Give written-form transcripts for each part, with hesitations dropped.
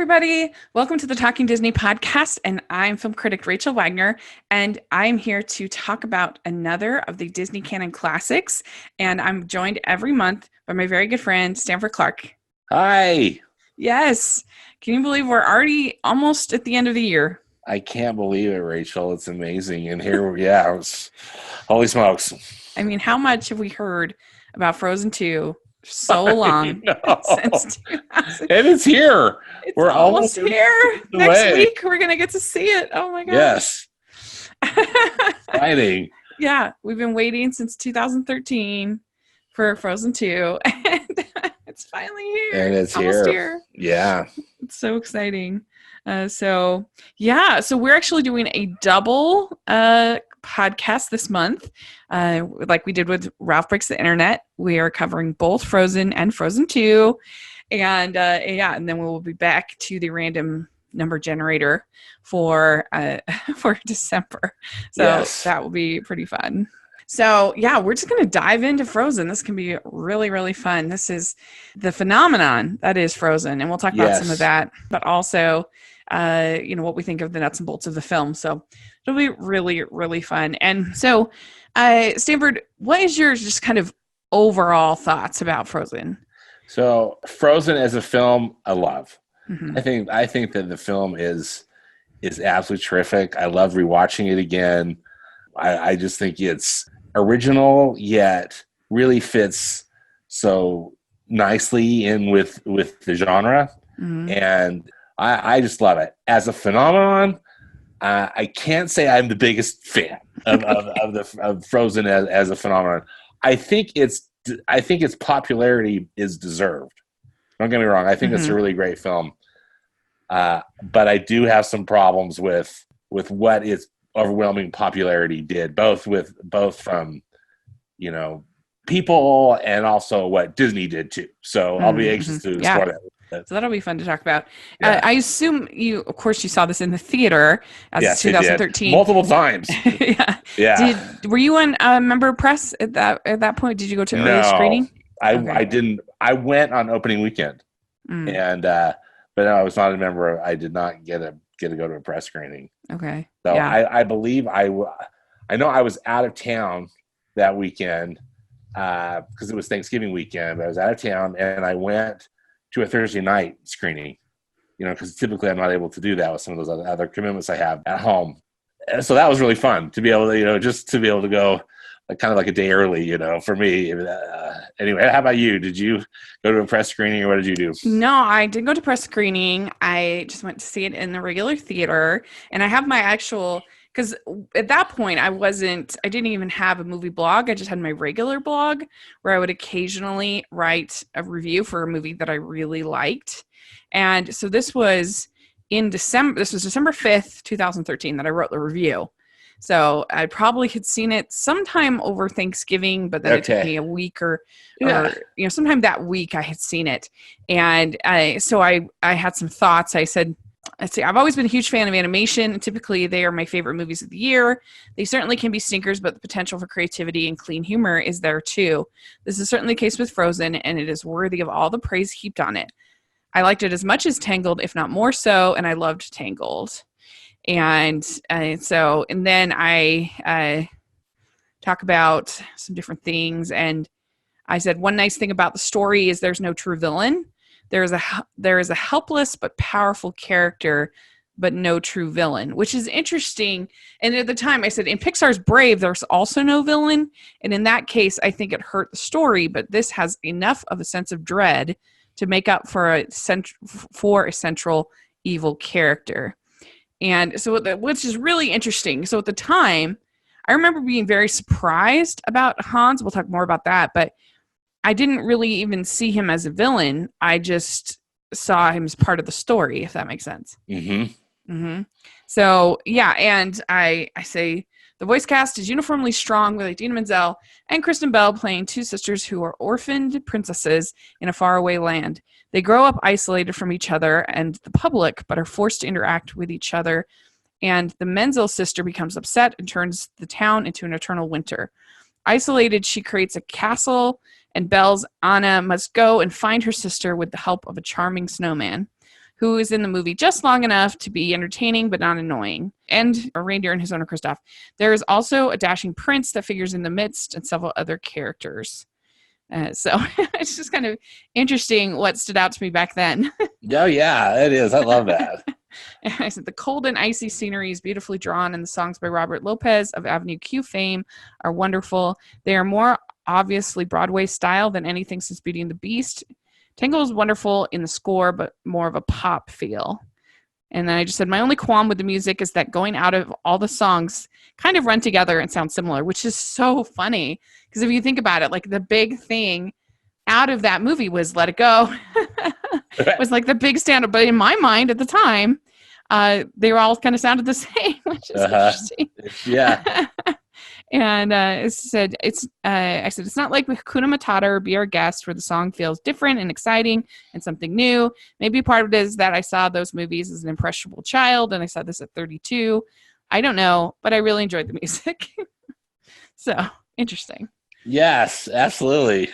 everybody. Welcome to the Talking Disney podcast. And I'm film critic Rachel Wagner. And I'm here to talk about another of the Disney canon classics. And I'm joined every month by my very good friend, Stanford Clark. Hi. Yes. Can you believe we're already almost at the end of the year? I can't believe it, Rachel. It's amazing. And here, yeah, holy smokes. I mean, how much have we heard about Frozen 2 so long since 2000? And it's here. We're almost here. Next week, we're going to get to see it. Oh my gosh. Yes. Exciting. Yeah, we've been waiting since 2013 for Frozen 2, and it's finally here. And it's almost here. Yeah. It's so exciting. So we're actually doing a double podcast this month. Like we did with Ralph Breaks the Internet. We are covering both Frozen and Frozen 2. And and then we will be back to the random number generator for December. So yes. That will be pretty fun. So yeah, we're just going to dive into Frozen. This can be really, really fun. This is the phenomenon that is Frozen. And we'll talk about some of that, but also, what we think of the nuts and bolts of the film. So it'll be really, really fun. And so, Stanford, what is your just kind of overall thoughts about Frozen? So Frozen as a film, I love. Mm-hmm. I think that the film is absolutely terrific. I love rewatching it again. I just think it's original, yet really fits so nicely in with the genre. Mm-hmm. And I just love it. As a phenomenon, I can't say I'm the biggest fan of Frozen as a phenomenon. I think its popularity is deserved. Don't get me wrong. I think it's a really great film. But I do have some problems with what its overwhelming popularity did, both from people and also what Disney did too. So I'll be anxious to explore that. So that'll be fun to talk about. Yeah. I assume you saw this in the theater as 2013 multiple times. Yeah. Were you on member press at that point? Did you go to early screening? I didn't. I went on opening weekend, and but I was not a member. I did not get to go to a press screening. Okay. So I believe I know I was out of town that weekend because it was Thanksgiving weekend. But I was out of town, and I went to a Thursday night screening, because typically I'm not able to do that with some of those other commitments I have at home. And so that was really fun to be able to, just to be able to go kind of like a day early, for me. Anyway, how about you? Did you go to a press screening or what did you do? No, I didn't go to press screening. I just went to see it in the regular theater, and I have my actual, because at that point I didn't even have a movie blog. I just had my regular blog where I would occasionally write a review for a movie that I really liked. And so this was December 5th, 2013 that I wrote the review. So I probably had seen it sometime over Thanksgiving, but then it took me a week or sometime that week I had seen it. And I had some thoughts. I said, let's see, I've always been a huge fan of animation. Typically, they are my favorite movies of the year. They certainly can be stinkers, but the potential for creativity and clean humor is there too. This is certainly the case with Frozen, and it is worthy of all the praise heaped on it. I liked it as much as Tangled, if not more so, and I loved Tangled. And then I talk about some different things, and I said one nice thing about the story is there's no true villain. There is a helpless but powerful character, but no true villain, which is interesting. And at the time I said in Pixar's Brave, there's also no villain. And in that case, I think it hurt the story, but this has enough of a sense of dread to make up for a central evil character. And so which is really interesting. So at the time, I remember being very surprised about Hans. We'll talk more about that, but I didn't really even see him as a villain. I just saw him as part of the story, if that makes sense. Mm-hmm. Mm-hmm. So, and I say the voice cast is uniformly strong with Idina Menzel and Kristen Bell playing two sisters who are orphaned princesses in a faraway land. They grow up isolated from each other and the public, but are forced to interact with each other. And the Menzel sister becomes upset and turns the town into an eternal winter. Isolated, she creates a castle, and Belle's Anna must go and find her sister with the help of a charming snowman, who is in the movie just long enough to be entertaining but not annoying, and a reindeer and his owner Kristoff. There is also a dashing prince that figures in the midst, and several other characters. So it's just kind of interesting what stood out to me back then. Oh yeah, it is. I love that. I said the cold and icy scenery is beautifully drawn, and the songs by Robert Lopez of Avenue Q fame are wonderful. They are more obviously Broadway style than anything since Beauty and the Beast. Tangled is wonderful in the score, but more of a pop feel. And then I just said, my only qualm with the music is that going out of all the songs kind of run together and sound similar, which is so funny. Because if you think about it, like the big thing out of that movie was Let It Go. It was like the big stand-up. But in my mind at the time, they were all kind of sounded the same, which is interesting. Yeah. And I said, it's not like Hakuna Matata or Be Our Guest, where the song feels different and exciting and something new. Maybe part of it is that I saw those movies as an impressionable child, and I saw this at 32. I don't know, but I really enjoyed the music. So, interesting. Yes, absolutely.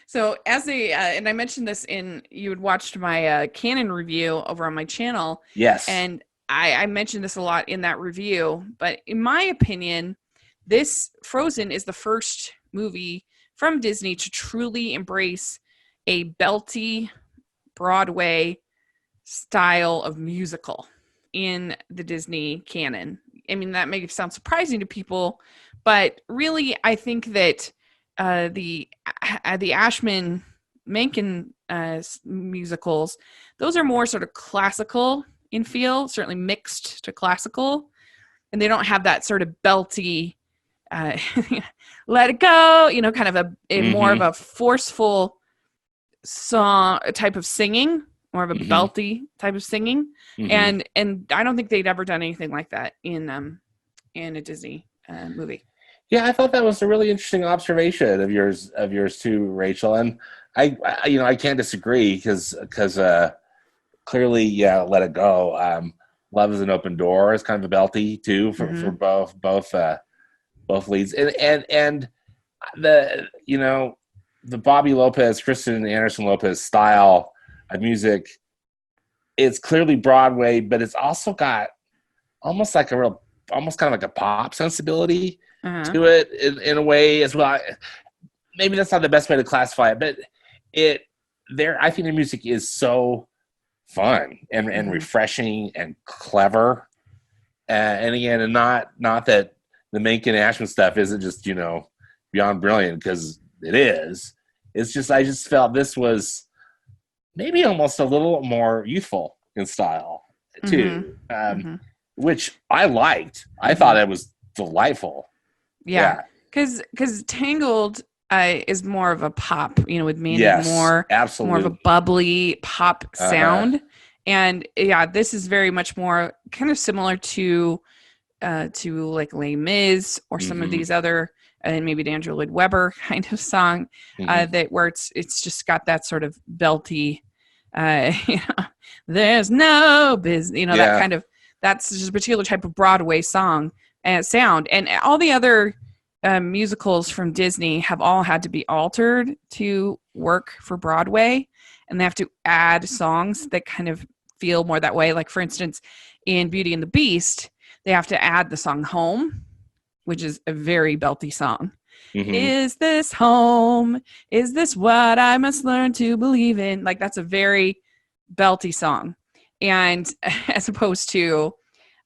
So, and I mentioned this you had watched my Canon review over on my channel. Yes. And I mentioned this a lot in that review, but in my opinion, this Frozen is the first movie from Disney to truly embrace a belty Broadway style of musical in the Disney canon. I mean, that may sound surprising to people, but really, I think that the Ashman Menken musicals, those are more sort of classical in feel, certainly mixed to classical, and they don't have that sort of belty let it go, kind of a more of a forceful song type of singing, more of a belty type of singing. And I don't think they'd ever done anything like that in a Disney movie. Yeah, I thought that was a really interesting observation of yours too, Rachel. And I can't disagree because clearly, yeah, Let It Go. Love is an Open Door is kind of a belty too for both leads, and the Bobby Lopez, Kristen Anderson Lopez style of music. It's clearly Broadway, but it's also got almost kind of like a pop sensibility to it in a way as well. Maybe that's not the best way to classify it, but I think the music is so fun and refreshing and clever, and again, and not that the Menken Ashman stuff isn't just beyond brilliant, because it is. It's just I just felt this was maybe almost a little more youthful in style too, which I liked. I thought it was delightful. Yeah, because Tangled is more of a pop, with Mandy Moore, absolutely. more of a bubbly pop sound. And yeah, this is very much more kind of similar to like Les Mis or some of these other, and maybe an Andrew Lloyd Webber kind of song, where it's just got that sort of belty, there's no business, that kind of, that's just a particular type of Broadway song and sound. And all the other musicals from Disney have all had to be altered to work for Broadway, and they have to add songs that kind of feel more that way. Like, for instance, in Beauty and the Beast, they have to add the song Home, which is a very belty song. Is this home? Is this what I must learn to believe in? Like, that's a very belty song. And as opposed to,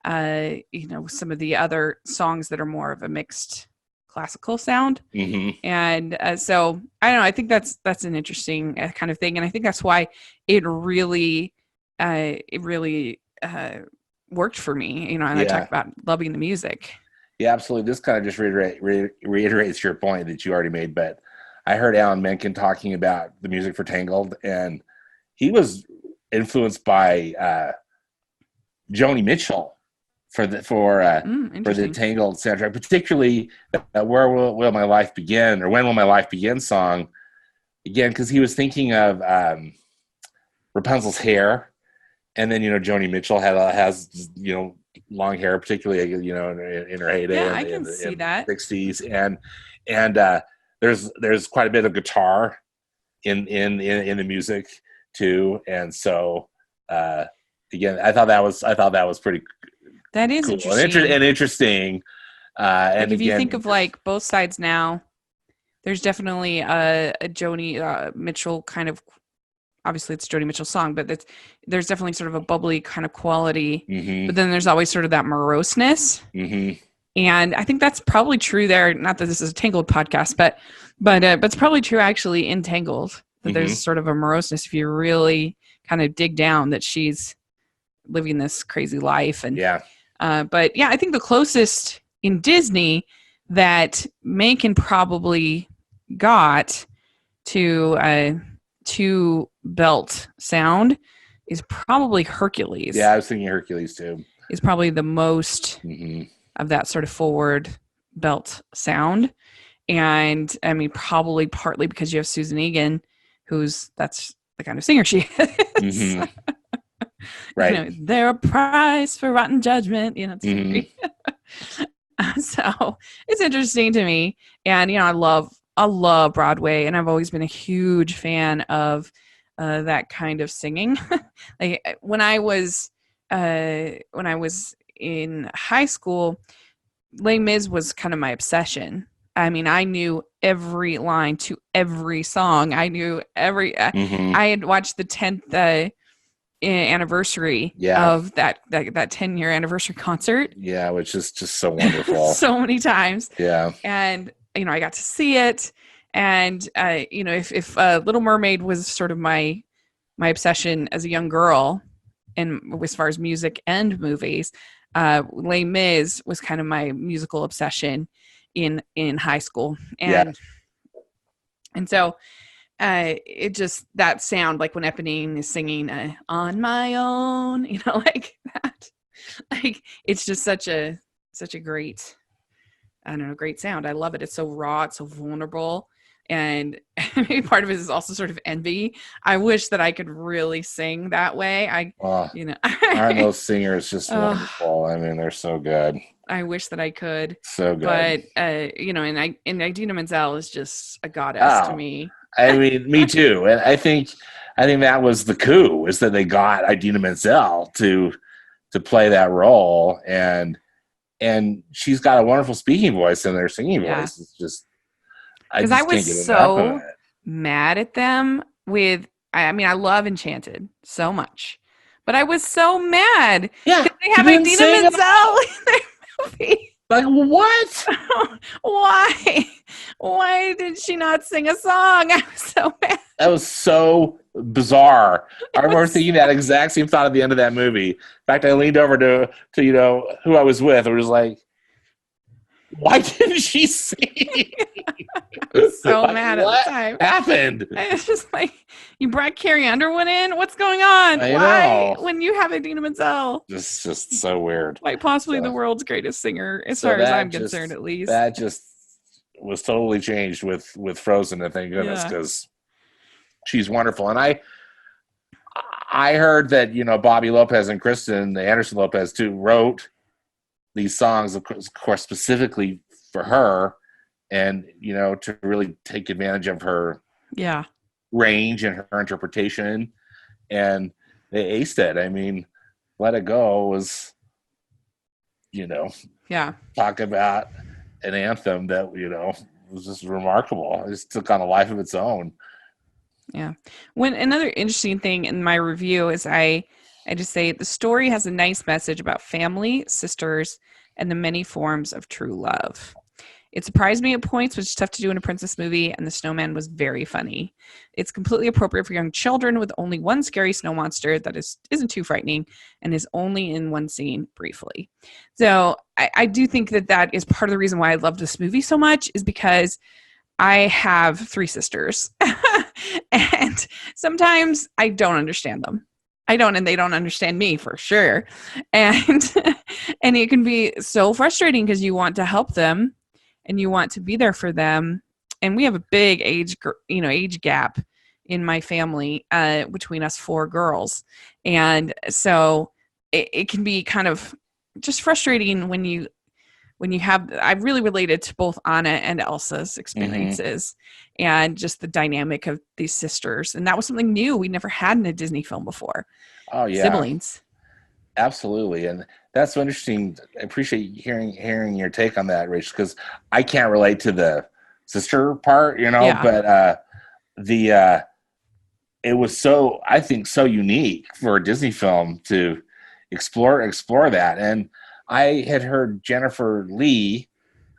some of the other songs that are more of a mixed classical sound. And so I don't know, I think that's an interesting kind of thing. And I think that's why it really worked for me, and I talk about loving the music. Yeah, absolutely. This kind of just reiterates your point that you already made, but I heard Alan Menken talking about the music for Tangled, and he was influenced by Joni Mitchell for the Tangled soundtrack, particularly Where Will My Life Begin, or When Will My Life Begin song, again, because he was thinking of Rapunzel's hair, and then Joni Mitchell has long hair, particularly in her heyday. Yeah, I can see that 60s, and there's quite a bit of guitar in the music too. And so again, I thought that was pretty That is cool interesting. and interesting. And If you again, think of like both sides now, there's definitely a Joni Mitchell kind of. Obviously, it's Joni Mitchell's song, but there's definitely sort of a bubbly kind of quality. mm-hmm, But then there's always sort of that moroseness. mm-hmm, And I think that's probably true there. Not that this is a Tangled podcast, but it's probably true actually in Tangled that there's sort of a moroseness if you really kind of dig down that she's living this crazy life. And but yeah, I think the closest in Disney that Macon probably got to two belt sound is probably Hercules. Yeah, I was thinking Hercules too. Is probably the most of that sort of forward belt sound. And I mean, probably partly because you have Susan Egan, that's the kind of singer she is. Mm-hmm. Right. You know, they're a prize for rotten judgment. You know, so it's interesting to me. And, you know, I love Broadway, and I've always been a huge fan of that kind of singing. Like when I was in high school, Les Mis was kind of my obsession. I mean, I knew every line to every song. I knew every. I had watched the 10th anniversary of that 10-year anniversary concert. Yeah, which is just so wonderful. So many times. Yeah, and you know, I got to see it, and you know, if Little Mermaid was sort of my obsession as a young girl, and as far as music and movies, Les Mis was kind of my musical obsession in high school, and so it just, that sound, like when Eponine is singing On My Own, you know, like that, like it's just such a great, I don't know, great sound. I love it. It's so raw, it's so vulnerable. And maybe part of it is also sort of envy. I wish that I could really sing that way. You know, aren't those singers just wonderful? I mean, they're so good. I wish that I could. So good. But you know, and Idina Menzel is just a goddess to me. I mean, me too. And I think that was the coup, is that they got Idina Menzel to play that role, and she's got a wonderful speaking voice, and their singing voice is just. Because I was so mad at them with, I mean, I love Enchanted so much, but I was so mad. Yeah, they have Idina Menzel in their movie. Like, what? Why did she not sing a song? I was so mad. That was so bizarre. I remember thinking that exact same thought at the end of that movie. In fact, I leaned over to you know, who I was with, and was like, why didn't she sing? I was so mad at the time. What happened? It's just like, you brought Carrie Underwood in? What's going on? Why? When you have Idina Menzel? Just so weird. Like possibly the world's greatest singer, as far as I'm concerned, at least. That just was totally changed with Frozen, and thank goodness, because she's wonderful. And I heard that, you know, Bobby Lopez and Kristen Anderson Lopez too wrote these songs, of course, specifically for her, and, you know, to really take advantage of her range and her interpretation, and they aced it. I mean, Let It Go was, you know, talk about an anthem that, you know, was just remarkable. It just took on a life of its own. Yeah. Another interesting thing in my review is I just say the story has a nice message about family, sisters, and the many forms of true love. It surprised me at points, which is tough to do in a princess movie, and the snowman was very funny. It's completely appropriate for young children, with only one scary snow monster that isn't too frightening and is only in one scene briefly. So I do think that is part of the reason why I love this movie so much, is because I have 3 sisters, and sometimes I don't understand them. And they don't understand me, for sure. And it can be so frustrating because you want to help them and you want to be there for them. And we have a big age gap in my family between us 4 girls. And so it can be kind of just frustrating when you when you have, I really related to both Anna and Elsa's experiences and just the dynamic of these sisters. And that was something new we never had in a Disney film before. Oh yeah, Siblings. absolutely. And that's so interesting. I appreciate hearing your take on that, Rich, because I can't relate to the sister part, Yeah. but the it was so, I think, so unique for a Disney film to explore that. And I had heard Jennifer Lee,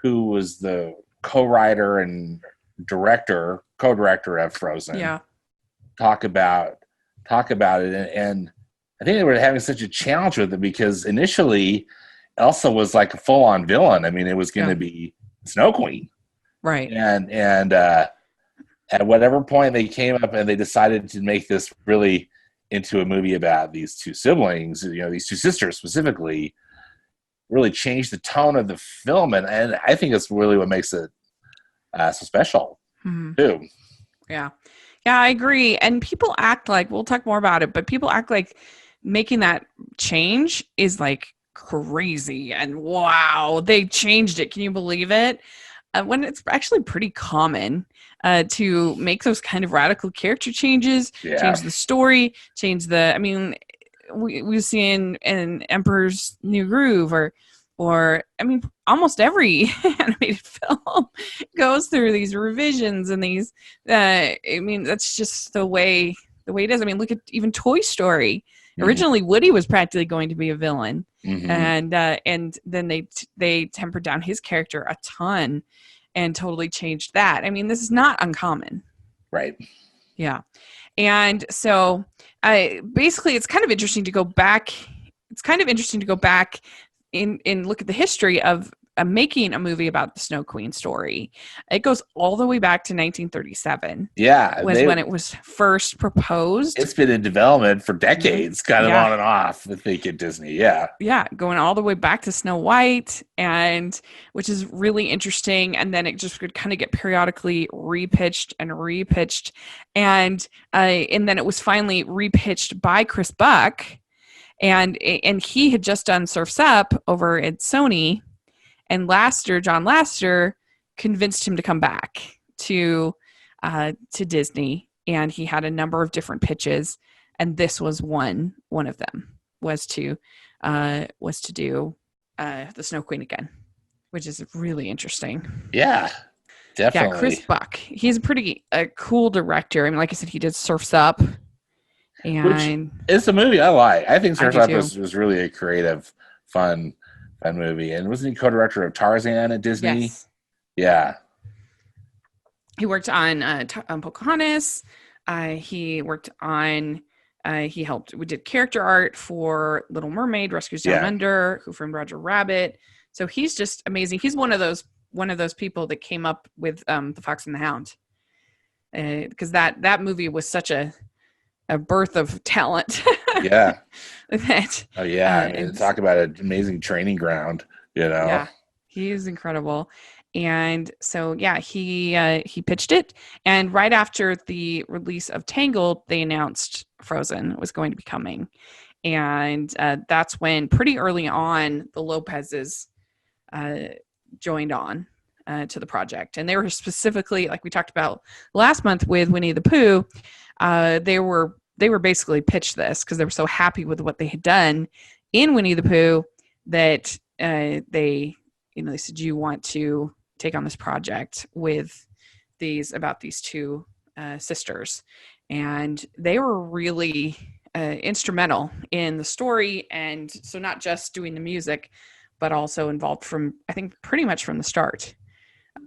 who was the co-writer and co-director of Frozen, Yeah. talk about it, and I think they were having such a challenge with it because initially Elsa was like a full-on villain. I mean, it was going to be Snow Queen, Right. and at whatever point they came up and they decided to make this really into a movie about these two siblings, these two sisters specifically, really changed the tone of the film, and I think it's really what makes it so special too. Yeah, I agree. And people act like, we'll talk more about it, but people act like making that change is like crazy and wow, they changed it. Can you believe it? When it's actually pretty common to make those kind of radical character changes, change the story, I mean, we see in Emperor's New Groove or I mean, almost every animated film goes through these revisions and these. I mean, that's just the way it is. I mean, look at even Toy Story. Originally, Woody was practically going to be a villain, and then they tempered down his character a ton and totally changed that. I mean, this is not uncommon, right? Yeah, and so basically, it's kind of interesting to go back. It's kind of interesting to go back and look at the history of making a movie about the Snow Queen story. It goes all the way back to 1937. Yeah, when it was first proposed. It's been in development for decades, kind of on and off, I think, at Disney. Yeah, going all the way back to Snow White, and which is really interesting. And then it just would kind of get periodically repitched, and then it was finally repitched by Chris Buck, and he had just done Surf's Up over at Sony. And John Lasseter, convinced him to come back to Disney, and he had a number of different pitches, and this was one of them was to do the Snow Queen again, which is really interesting. Yeah, definitely. Yeah, Chris Buck, he's a pretty cool director. I mean, like I said, he did Surf's Up, and which is a movie I like. I think Surf's Up was really a creative, fun movie. And wasn't he co-director of Tarzan at Disney? Yes. Yeah. He worked on Pocahontas. He worked on. We did character art for Little Mermaid, Rescues Down Under, Who Framed Roger Rabbit. So he's just amazing. He's one of those people that came up with The Fox and the Hound, because that movie was such a birth of talent. Yeah. I mean, talk about an amazing training ground, Yeah, he is incredible. And so, he pitched it. And right after the release of Tangled, they announced Frozen was going to be coming. And that's when pretty early on, the Lopez's joined on to the project. And they were specifically, like we talked about last month with Winnie the Pooh, they were basically pitched this because they were so happy with what they had done in Winnie the Pooh that they said, you want to take on this project with about these two sisters. And they were really instrumental in the story. And so not just doing the music, but also involved from, I think, pretty much from the start.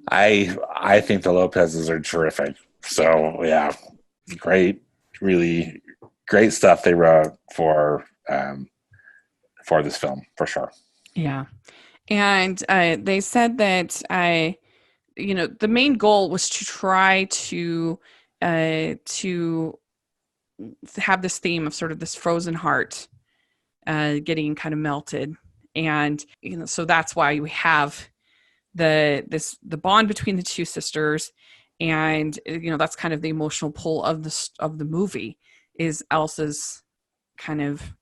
I think the Lopez's are terrific. So yeah, great, really great stuff they wrote for this film, for sure. Yeah. And they said that the main goal was to try to have this theme of sort of this frozen heart getting kind of melted. And so that's why we have the bond between the two sisters, and that's kind of the emotional pull of the movie, is Elsa's kind of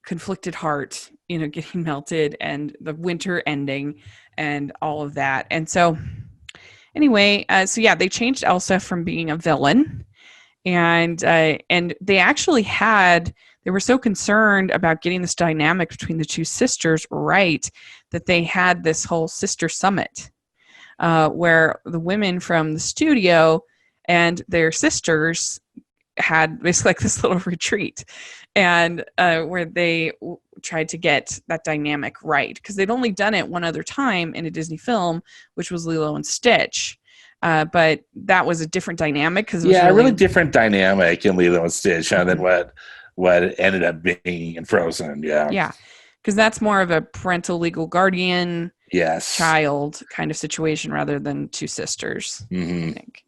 conflicted heart getting melted, and the winter ending, and all of that. And so anyway, so yeah, they changed Elsa from being a villain, and they actually they were so concerned about getting this dynamic between the two sisters right that they had this whole sister summit where the women from the studio and their sisters had basically like this little retreat, and where they tried to get that dynamic right, because they'd only done it one other time in a Disney film, which was Lilo and Stitch. But that was a different dynamic because a really different dynamic in Lilo and Stitch than what it ended up being in Frozen. Yeah, because that's more of a parental legal guardian child kind of situation rather than two sisters. Mm-hmm. I think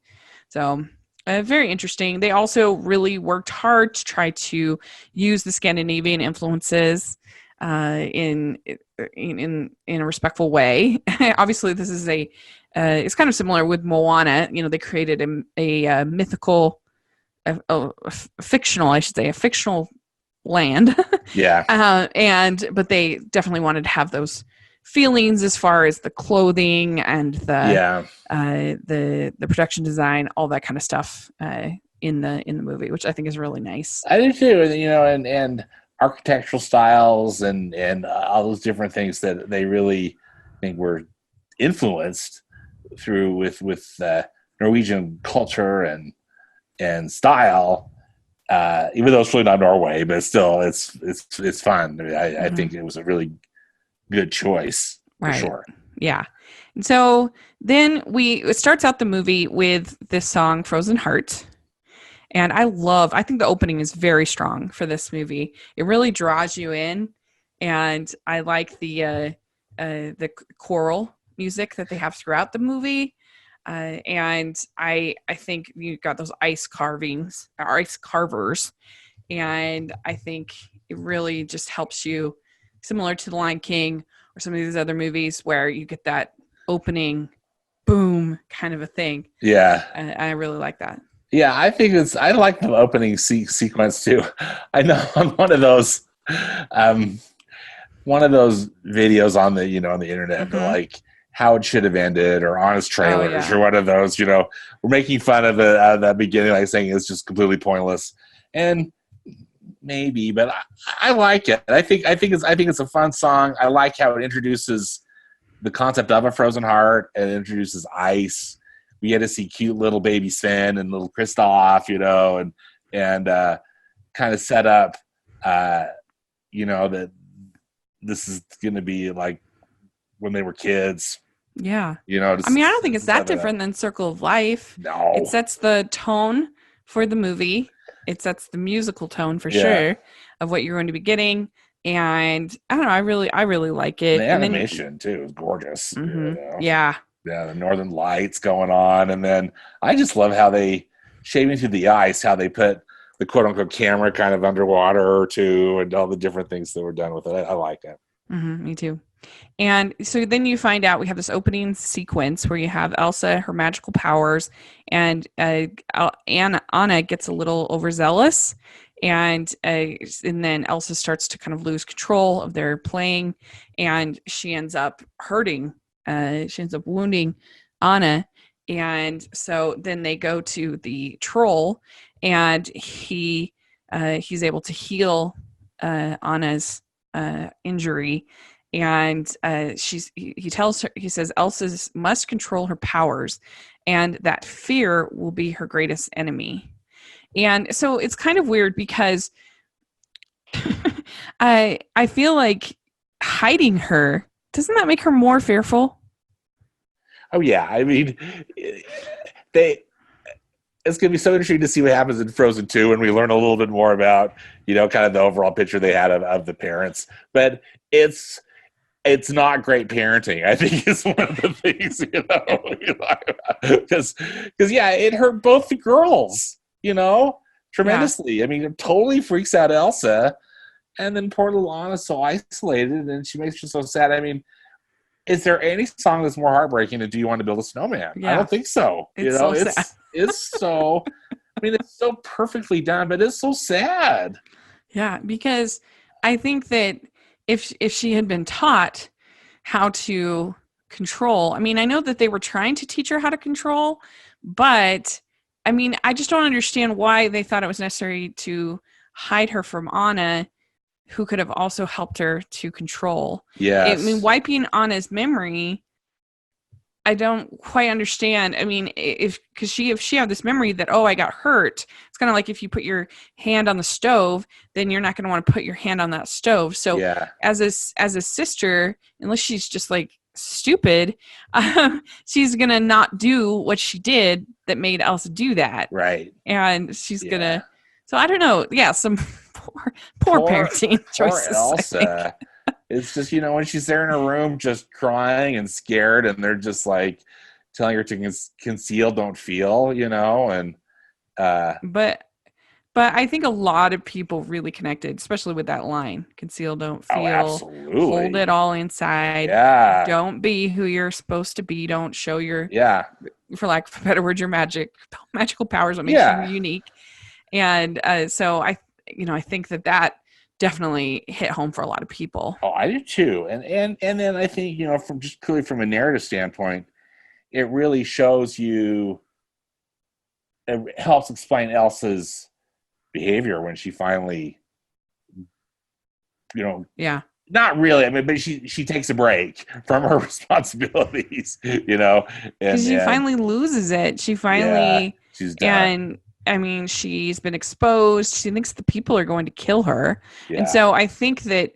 so. Very interesting. They also really worked hard to try to use the Scandinavian influences in a respectful way. Obviously, this is it's kind of similar with Moana. They created a mythical, fictional, I should say, a fictional land. Yeah. But they definitely wanted to have those feelings as far as the clothing and the production design, all that kind of stuff in the movie, which I think is really nice. I do too, and architectural styles and all those different things that they really think were influenced through with Norwegian culture and style. Even though it's really not Norway, but still, it's fun. I think it was a really good choice for sure. Yeah. And so then it starts out the movie with this song, Frozen Heart. And I think the opening is very strong for this movie. It really draws you in. And I like the choral music that they have throughout the movie. And I think you got those ice carvers. And I think it really just helps you, similar to The Lion King or some of these other movies where you get that opening boom kind of a thing. Yeah. I really like that. Yeah, I like the opening sequence too. I know on one of those videos on the on the internet, but like how it should have ended, or Honest Trailers, or one of those, we're making fun of the beginning, like saying it's just completely pointless. And maybe, but I like it. I think it's a fun song. I like how it introduces the concept of a frozen heart, and it introduces ice. We get to see cute little baby Sven and little Kristoff, and kind of set up, that this is going to be like when they were kids. Yeah. I don't think it's that different than Circle of Life. No. It sets the tone for the movie. It sets the musical tone for sure of what you're going to be getting. And I don't know, I really like it. The animation too is gorgeous. Mm-hmm. Yeah. Yeah, the Northern Lights going on. And then I just love how they, shaving through the ice, how they put the quote-unquote camera kind of underwater or two, and all the different things that were done with it. I like it. Mm-hmm, me too. And so then you find out we have this opening sequence where you have Elsa, her magical powers, and Anna gets a little overzealous, and then Elsa starts to kind of lose control of their playing, and she ends up wounding Anna. And so then they go to the troll, and he's able to heal Anna's injury. And he tells her, he says, Elsa must control her powers, and that fear will be her greatest enemy. And so it's kind of weird because I feel like hiding her, doesn't that make her more fearful? Oh yeah, I mean, it's going to be so interesting to see what happens in Frozen 2 when we learn a little bit more about, kind of the overall picture they had of the parents. But it's not great parenting, I think, is one of the things, because it hurt both the girls, tremendously. Yeah. I mean, it totally freaks out Elsa, and then poor little Anna's so isolated, and she makes her so sad. I mean, is there any song that's more heartbreaking than "Do You Want to Build a Snowman"? Yeah. I don't think so. It's so sad. It's so. I mean, it's so perfectly done, but it's so sad. Yeah, because I think that if she had been taught how to control. I mean, I know that they were trying to teach her how to control, but I mean, I just don't understand why they thought it was necessary to hide her from Anna, who could have also helped her to control. I mean, Yes. wiping Anna's memory, I don't quite understand. I mean, if she had this memory that, oh, I got hurt, it's kind of like if you put your hand on the stove, then you're not going to want to put your hand on that stove. So Yeah. as a sister, unless she's just like stupid, she's going to not do what she did that made Elsa do that. Right. And she's Yeah. going to, so I don't know. Yeah. Some poor parenting Poor choices. Elsa. It's just, when she's there in her room just crying and scared, and they're just like telling her to conceal, don't feel, and But I think a lot of people really connected, especially with that line: "Conceal, don't feel, oh, absolutely. hold it all inside. Yeah. Don't be who you're supposed to be. Don't show your, Yeah. for lack of a better word, your magical powers. What makes Yeah. you unique." And so I think that definitely hit home for a lot of people. Oh, I do too. And then I think, from just clearly from a narrative standpoint, it really shows you, it helps explain Elsa's behavior when she finally, Yeah. not really. I mean, but she takes a break from her responsibilities, Because she finally loses it. She finally, she's done. and I mean, she's been exposed. She thinks the people are going to kill her. Yeah. And so I think that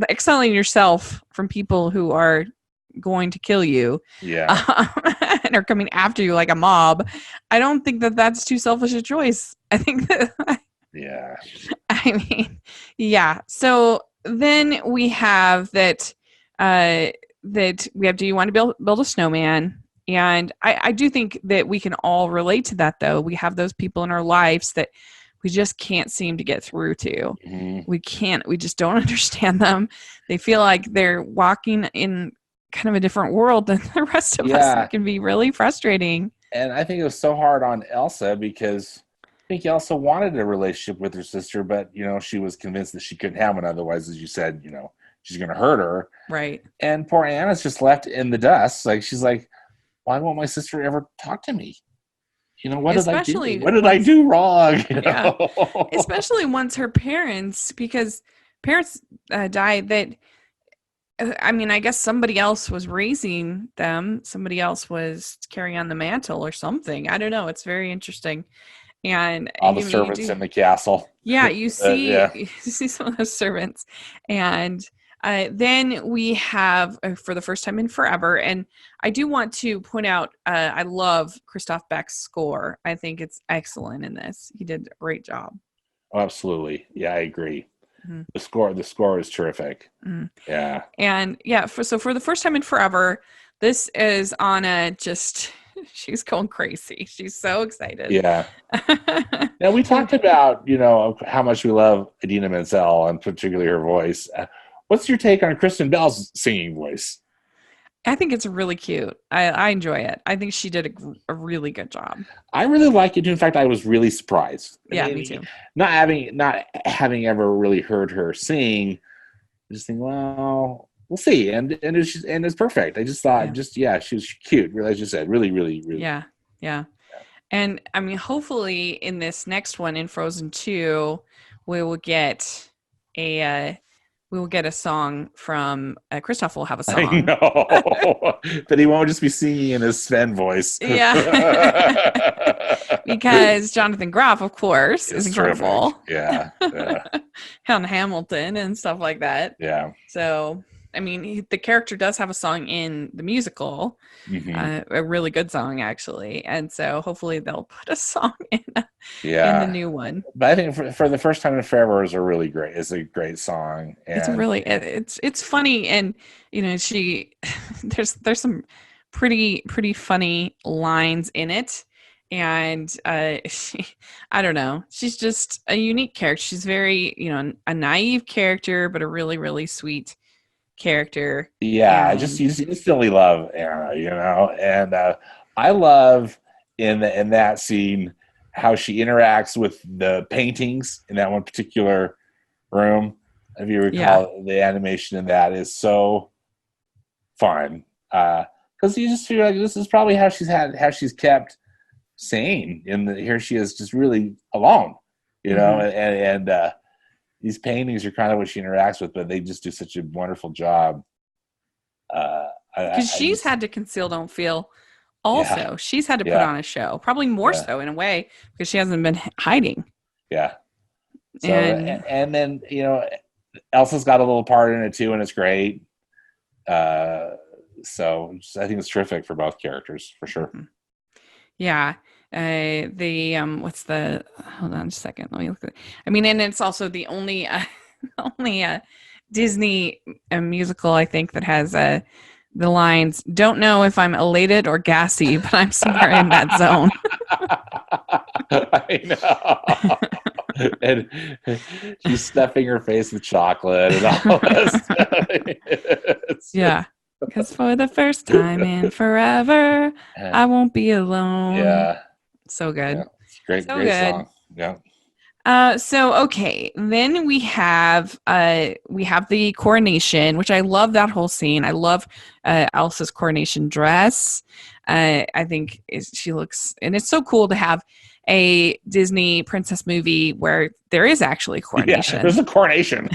exiling yourself from people who are going to kill you, and are coming after you like a mob, I don't think that that's too selfish a choice. I think that, yeah. I mean, yeah. So then we have that we have, do you want to build a snowman? And I do think that we can all relate to that, though. We have those people in our lives that we just can't seem to get through to. Mm-hmm. We just don't understand them. They feel like they're walking in kind of a different world than the rest of us. It can be really frustrating. And I think it was so hard on Elsa because I think Elsa wanted a relationship with her sister, but, she was convinced that she couldn't have one. Otherwise, as you said, she's going to hurt her. Right. And poor Anna's just left in the dust. Like, she's like, why won't my sister ever talk to me? What did I do? What did I do wrong? Yeah. Especially once her parents died, that, I mean, I guess somebody else was raising them. Somebody else was carrying on the mantle or something. I don't know. It's very interesting. And all the servants in the castle. Yeah, you see, yeah. You see some of those servants. And then we have, for the first time in forever, and I do want to point out, I love Christoph Beck's score. I think it's excellent in this. He did a great job. Oh, absolutely. Yeah, I agree. Mm-hmm. The score is terrific. Mm-hmm. Yeah. And yeah, for the first time in forever, this is Anna just, she's going crazy. She's so excited. Yeah. Now, we talked about, how much we love Idina Menzel, and particularly her voice. What's your take on Kristen Bell's singing voice? I think it's really cute. I enjoy it. I think she did a really good job. I really like it. In fact, I was really surprised. Yeah, me too. Not having ever really heard her sing, I just think, well, we'll see. And it's perfect. I just thought, she was cute. Really, as you said, really, really, really. Yeah. And I mean, hopefully in this next one, in Frozen 2, we will get a song from Christoph will have a song. I know. But he won't just be singing in his Sven voice. Yeah. Because Jonathan Groff, of course, is incredible. Terrific. Yeah. And Hamilton and stuff like that. Yeah. So, I mean, the character does have a song in the musical, a really good song, actually. And so hopefully they'll put a song in the new one. But I think for the first time in forever is a great song. And it's really, it's funny. And, there's some pretty funny lines in it. And I don't know, she's just a unique character. She's very, a naive character, but a really, really sweet character. Yeah, you just instantly love Anna, and I love in that scene how she interacts with the paintings in that one particular room. If you recall, the animation in that is so fun because you just feel like this is probably how she's kept sane. Here she is, just really alone, and these paintings are kind of what she interacts with, but they just do such a wonderful job. Because she's had to conceal, don't feel. Also, Yeah. she's had to put on a show, probably more so in a way, because she hasn't been hiding. Yeah. So and then Elsa's got a little part in it too, and it's great. So I think it's terrific for both characters for sure. Mm-hmm. Yeah. What's the? Hold on just a second. Let me look at it. I mean, and it's also the only Disney musical I think that has the lines, "Don't know if I'm elated or gassy, but I'm somewhere in that zone." I know. And she's stuffing her face with chocolate and all that stuff. Yeah. Because for the first time in forever, I won't be alone. Yeah. So good. Yeah. It's great, so great good. song. Yeah. Okay, then we have the coronation, which I love that whole scene. I love Elsa's coronation dress. I think she looks, and it's so cool to have a Disney princess movie where there is actually coronation. Yeah, there's a coronation.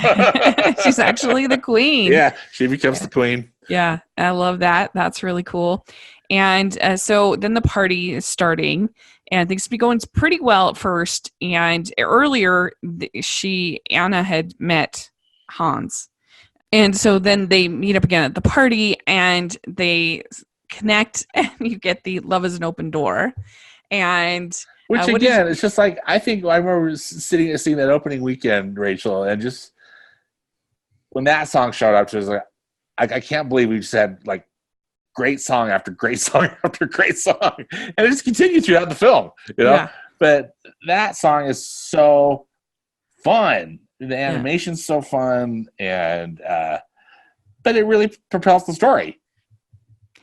She's actually the queen. Yeah, she becomes the queen. Yeah, I love that. That's really cool. And so then the party is starting, and things be going pretty well at first. And earlier, Anna had met Hans, and so then they meet up again at the party, and they connect, and you get the "Love is an Open Door," and which again, it's just like I remember seeing that opening weekend, Rachel, and just when that song showed up, it was like I can't believe we've said like great song after great song after great song, and it just continued throughout the film, Yeah. But that song is so fun. The animation's so fun, and but it really propels the story.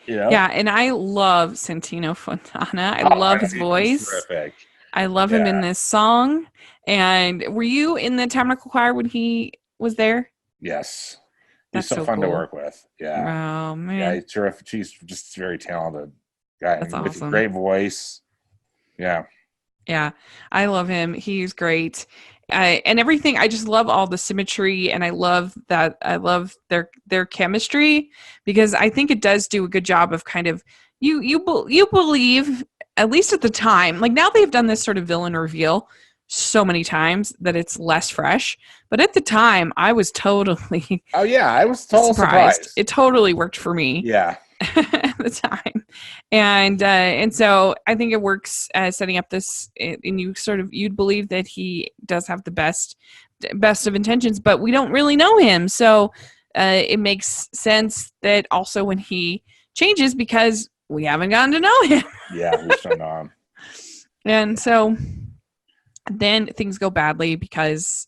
Yeah, and I love Santino Fontana. I love his voice. Terrific. I love him in this song. And were you in the Tabernacle Choir when he was there? Yes. That's He's so fun to work with. Yeah. Oh, man. Yeah, he's terrific. He's just very talented guy. That's with awesome. A great voice. Yeah. Yeah, I love him. He's great. And everything. I just love all the symmetry, and I love that. I love their chemistry, because I think it does do a good job of kind of you believe, at least at the time. Like now they've done this sort of villain reveal so many times that it's less fresh. But at the time, I was totally I was totally surprised. It totally worked for me. Yeah. At the time, and so I think it works setting up this, and you'd believe that he does have the best of intentions, but we don't really know him, so it makes sense that also when he changes, because we haven't gotten to know him. Yeah, we just don't know him. And so then things go badly because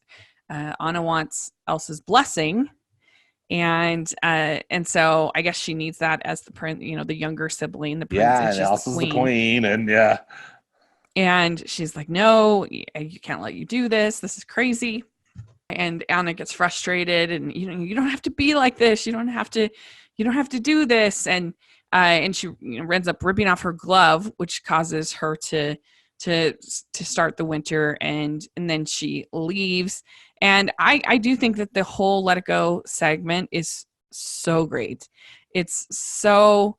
Anna wants Elsa's blessing. And so I guess she needs that as the prince, the younger sibling, the prince. Yeah, and Elsa's the queen, and yeah. And she's like, "No, you can't let you do this. This is crazy." And Anna gets frustrated, and you don't have to be like this. You don't have to do this. And she ends up ripping off her glove, which causes her to start the winter, and then she leaves. And I do think that the whole Let It Go segment is so great. It's so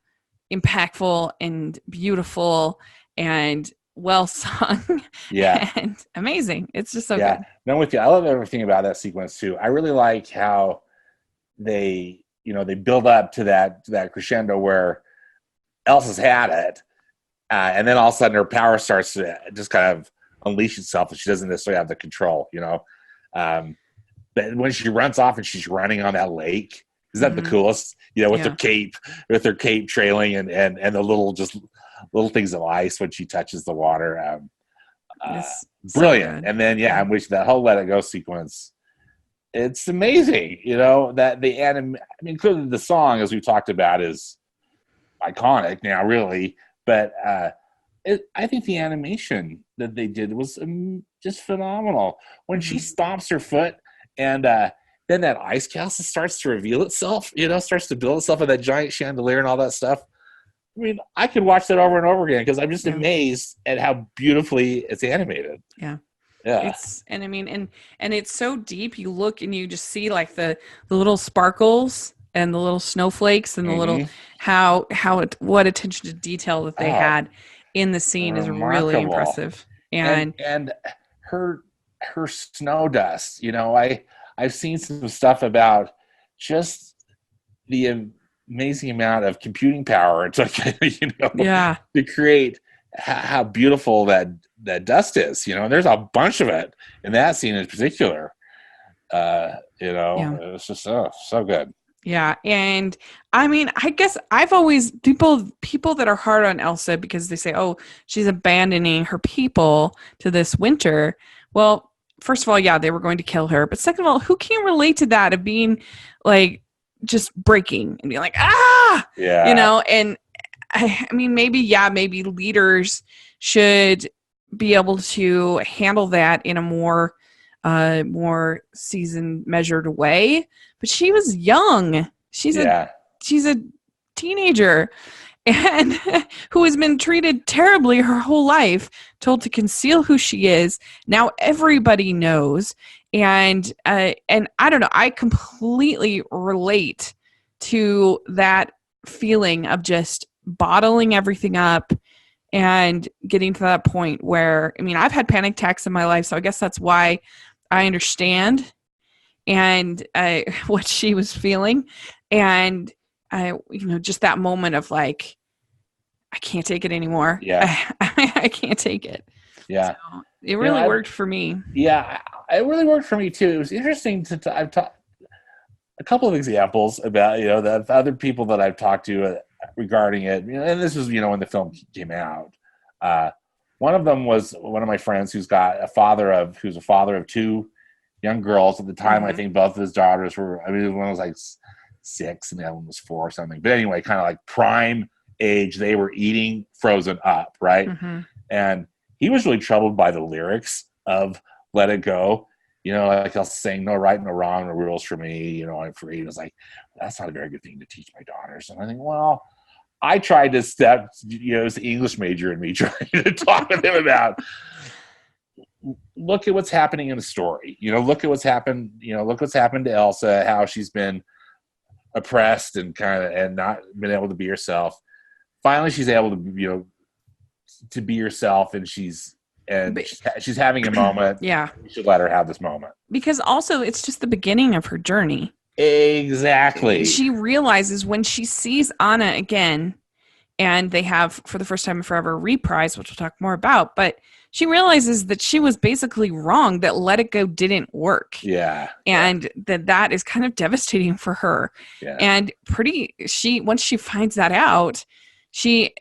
impactful and beautiful and well sung. Yeah. And amazing. It's just so good. No, I'm with you. I love everything about that sequence too. I really like how they build up to that crescendo where Elsa's had it. And then all of a sudden her power starts to just kind of unleash itself, and she doesn't necessarily have the control, but when she runs off and she's running on that lake, is that the coolest? With her cape trailing and the little things of ice when she touches the water. Brilliant. And then I'm with that whole Let It Go sequence. It's amazing, that clearly the song, as we talked about, is iconic now, really. But I think the animation that they did was just phenomenal. When she stomps her foot and then that ice castle starts to reveal itself, starts to build itself, and that giant chandelier and all that stuff. I mean, I could watch that over and over again because I'm just amazed at how beautifully it's animated. Yeah. Yeah. And I mean, and it's so deep. You look and you just see like the little sparkles and the little snowflakes and the little what attention to detail that they had in the scene is really impressive. And her snow dust, I've seen some stuff about just the amazing amount of computing power it took, to create how beautiful that dust is, and there's a bunch of it in that scene in particular. It's just so good. Yeah, and I mean, I guess I've always people that are hard on Elsa because they say, "Oh, she's abandoning her people to this winter." Well, first of all, yeah, they were going to kill her, but second of all, who can relate to that of being like just breaking and being like, yeah, and I mean, maybe leaders should be able to handle that in a more seasoned, measured way. But she was young. She's a teenager and who has been treated terribly her whole life, told to conceal who she is. Now everybody knows. And I don't know, I completely relate to that feeling of just bottling everything up and getting to that point where, I mean, I've had panic attacks in my life, so I guess that's why I understand and what she was feeling. And just that moment of like, I can't take it anymore. Yeah. I can't take it. Yeah. So it really worked for me. Yeah, it really worked for me too. It was interesting I've talked a couple of examples about, the other people that I've talked to regarding it. And this was, when the film came out. One of them was one of my friends who's a father of two young girls at the time. I think both of his daughters were, one was like 6 and the other one was 4 or something. But anyway, kind of like prime age, they were eating Frozen up, right? Mm-hmm. And he was really troubled by the lyrics of Let It Go. Like I was saying, no right, no wrong, no rules for me. I'm free. He was like, that's not a very good thing to teach my daughters. And I think, well, I tried to step, as the English major in me trying to talk with him about, look at what's happening in the story. Look at what's happened. Look what's happened to Elsa, how she's been oppressed and and not been able to be herself. Finally, she's able to, to be herself, and she's having a moment. Yeah. We should let her have this moment. Because also it's just the beginning of her journey. Exactly. She realizes when she sees Anna again, and they have, for the first time in forever, a reprise, which we'll talk more about, but she realizes that she was basically wrong, that Let It Go didn't work. Yeah. And that is kind of devastating for her. Yeah. And once she finds that out, she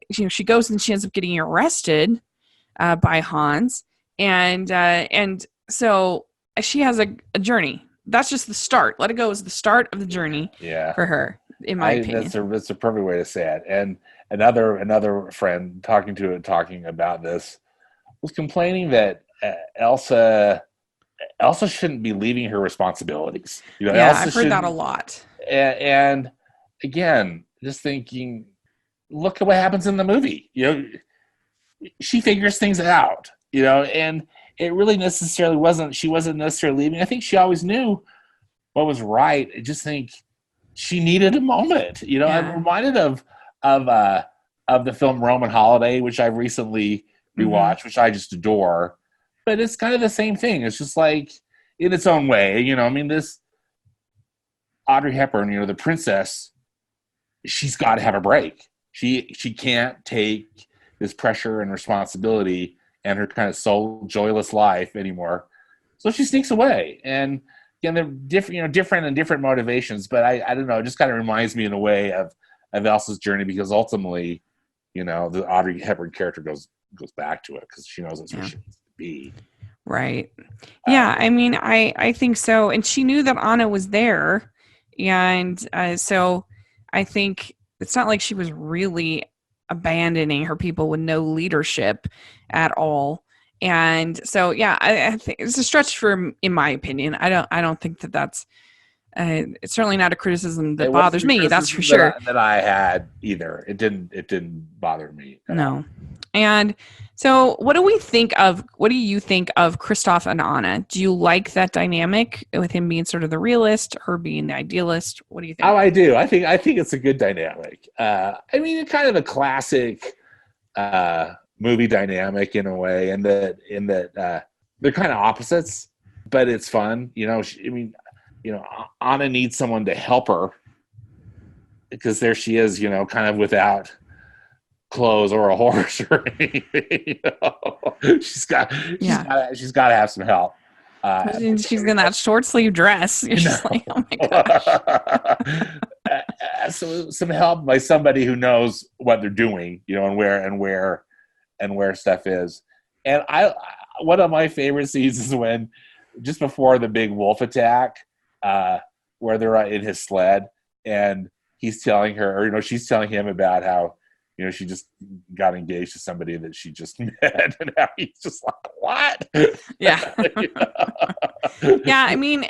goes and she ends up getting arrested by Hans. And so she has a journey. That's just the start. Let It Go is the start of the journey for her, in my opinion. That's a perfect way to say it. And another friend talking about this was complaining that Elsa shouldn't be leaving her responsibilities. I've heard that a lot. And again, just thinking, look at what happens in the movie. She figures things out. And it really she wasn't necessarily leaving. I think she always knew what was right. I just think she needed a moment. I'm reminded of the film Roman Holiday, which I've recently rewatched, which I just adore. But it's kind of the same thing. It's just like in its own way. This Audrey Hepburn, the princess, she's got to have a break. She can't take this pressure and responsibility and her kind of soul joyless life anymore. So she sneaks away. And again, they're different and different motivations, but I don't know, it just kind of reminds me in a way of Elsa's journey, because ultimately, the Audrey Hepburn character goes back to it because she knows that's where she needs to be. Right. Yeah, I think so. And she knew that Anna was there. And so I think it's not like she was really abandoning her people with no leadership at all. And so, yeah, I think it's a stretch in my opinion. I don't think that's It's certainly not a criticism that It wasn't bothers the me. That's for criticism sure. that I had either. It didn't bother me at all. No. And so what do you think of Kristoff and Anna? Do you like that dynamic with him being sort of the realist, her being the idealist? What do you think? Oh, I do. I think it's a good dynamic. I mean, it's kind of a classic movie dynamic in a way, in that they're kind of opposites, but it's fun. Anna needs someone to help her because there she is, kind of without clothes or a horse or anything. She's got to have some help. She's in that short sleeve dress. You're just like, oh my gosh. So some help by somebody who knows what they're doing, and where stuff is. And one of my favorite scenes is when just before the big wolf attack, where they're in his sled and he's telling her, or she's telling him about how she just got engaged to somebody that she just met, and how he's just like, what? Yeah. Yeah, I mean,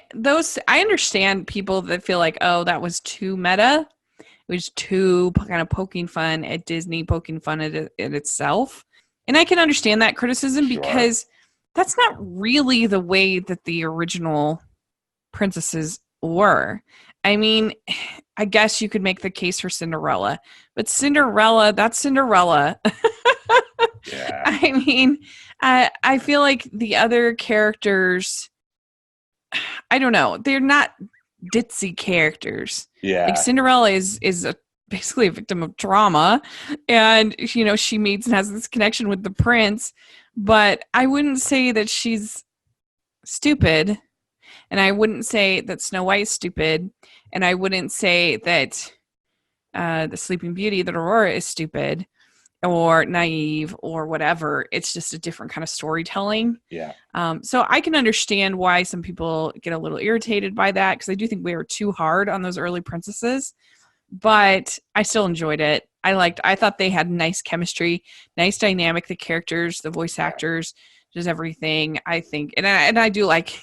I understand people that feel like, oh, that was too meta. It was too kind of poking fun at Disney, poking fun at itself. And I can understand that criticism because that's not really the way that the original princesses were. I mean, I guess you could make the case for Cinderella, but that's Cinderella. Yeah. I mean, I feel like the other characters, I don't know, they're not ditzy characters. Yeah. Like Cinderella is basically a victim of trauma, and she meets and has this connection with the prince, but I wouldn't say that she's stupid. And I wouldn't say that Snow White is stupid. And I wouldn't say that the Sleeping Beauty, that Aurora, is stupid or naive or whatever. It's just a different kind of storytelling. Yeah. So I can understand why some people get a little irritated by that, because I do think we were too hard on those early princesses. But I still enjoyed it. I thought they had nice chemistry, nice dynamic, the characters, the voice actors, just everything, I think. And I do like...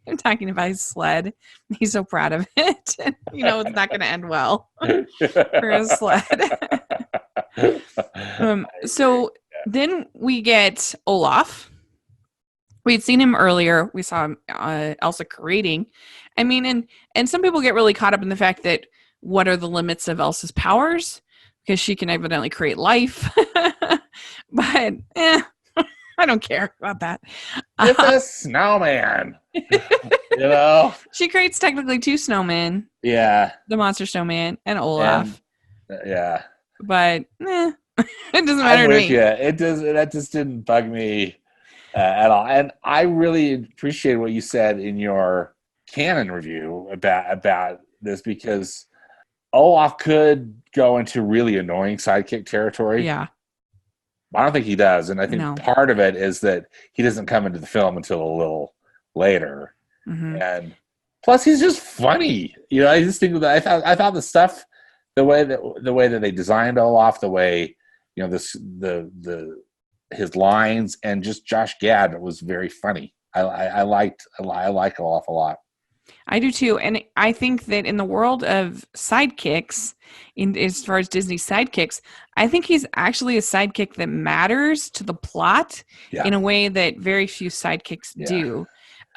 I'm talking about his sled. He's so proud of it. It's not going to end well for his sled. So then we get Olaf. We had seen him earlier. We saw Elsa creating. I mean, and some people get really caught up in the fact that what are the limits of Elsa's powers? Because she can evidently create life. But I don't care about that. It's a snowman. She creates technically 2 snowmen. Yeah. The monster snowman and Olaf. Yeah. But it doesn't matter I'm to with me. you. That just didn't bug me at all. And I really appreciate what you said in your canon review about this, because Olaf could go into really annoying sidekick territory. Yeah. I don't think he does, and I think part of it is that he doesn't come into the film until a little later, and plus he's just funny. I just think that I thought the stuff, the way that they designed Olaf, the way his lines, and just Josh Gad was very funny. I like Olaf a lot. I do too, and I think that in the world of sidekicks, as far as Disney sidekicks, I think he's actually a sidekick that matters to the plot in a way that very few sidekicks do.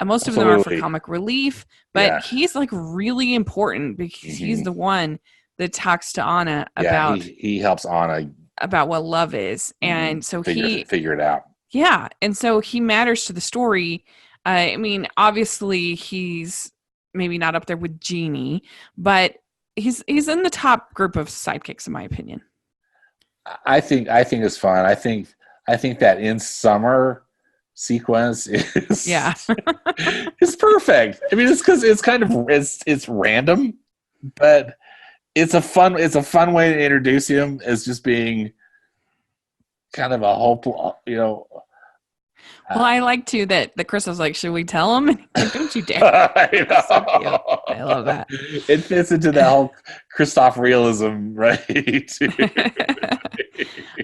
Most of them are for comic relief, but he's like really important because he's the one that talks to Anna about. He helps Anna about what love is, and so figure it out. Yeah, and so he matters to the story. I mean, obviously he's maybe not up there with Genie, but he's in the top group of sidekicks in my opinion. I think it's fun. I think that in summer sequence is it's perfect. I mean, it's because it's kind of it's random, but it's a fun way to introduce him as just being kind of a whole, Well, I like too that Chris was like, "Should we tell him?" And like, don't you dare! So I love that. It fits into that whole Kristoff realism, right?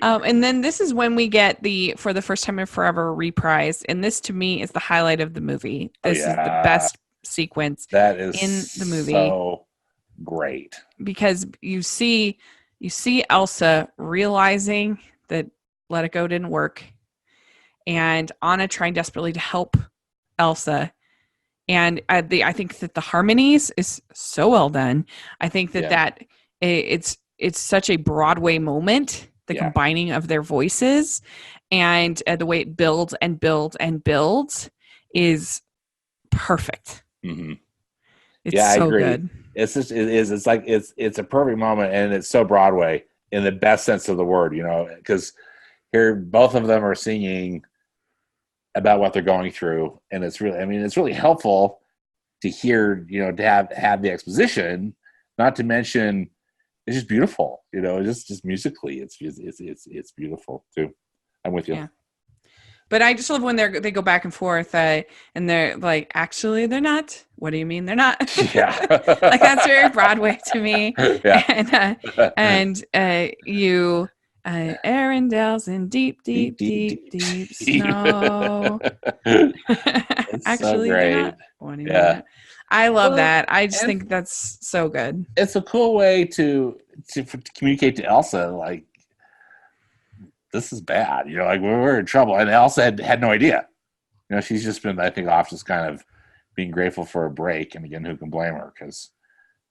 And then this is when we get the For the First Time in Forever reprise, and this to me is the highlight of the movie. This is the best sequence That is in the movie. so great. Because you see Elsa realizing that Let It Go didn't work, and Anna trying desperately to help Elsa. And I think that the harmonies is so well done. I think that it's such a Broadway moment, the combining of their voices, and the way it builds and builds and builds is perfect. Mm-hmm. It's so I agree. good. It's just it's like it's a perfect moment, and it's so Broadway in the best sense of the word, because here both of them are singing about what they're going through, and it's really helpful to hear, to have the exposition, not to mention it's just beautiful, just musically it's beautiful too. I'm with you. Yeah. But I just love when they go back and forth, and they're like, actually, they're not. What do you mean they're not? Yeah. Like, that's very Broadway to me. Yeah. And you, Arundel's in deep, deep, deep, deep snow. It's Actually, so they're great. not. What do you mean they're not? I love that. I just think that's so good. It's a cool way to communicate to Elsa, like, this is bad, like we're in trouble, and Elsa had no idea. She's just been, I think, off just kind of being grateful for a break, and again, who can blame her, because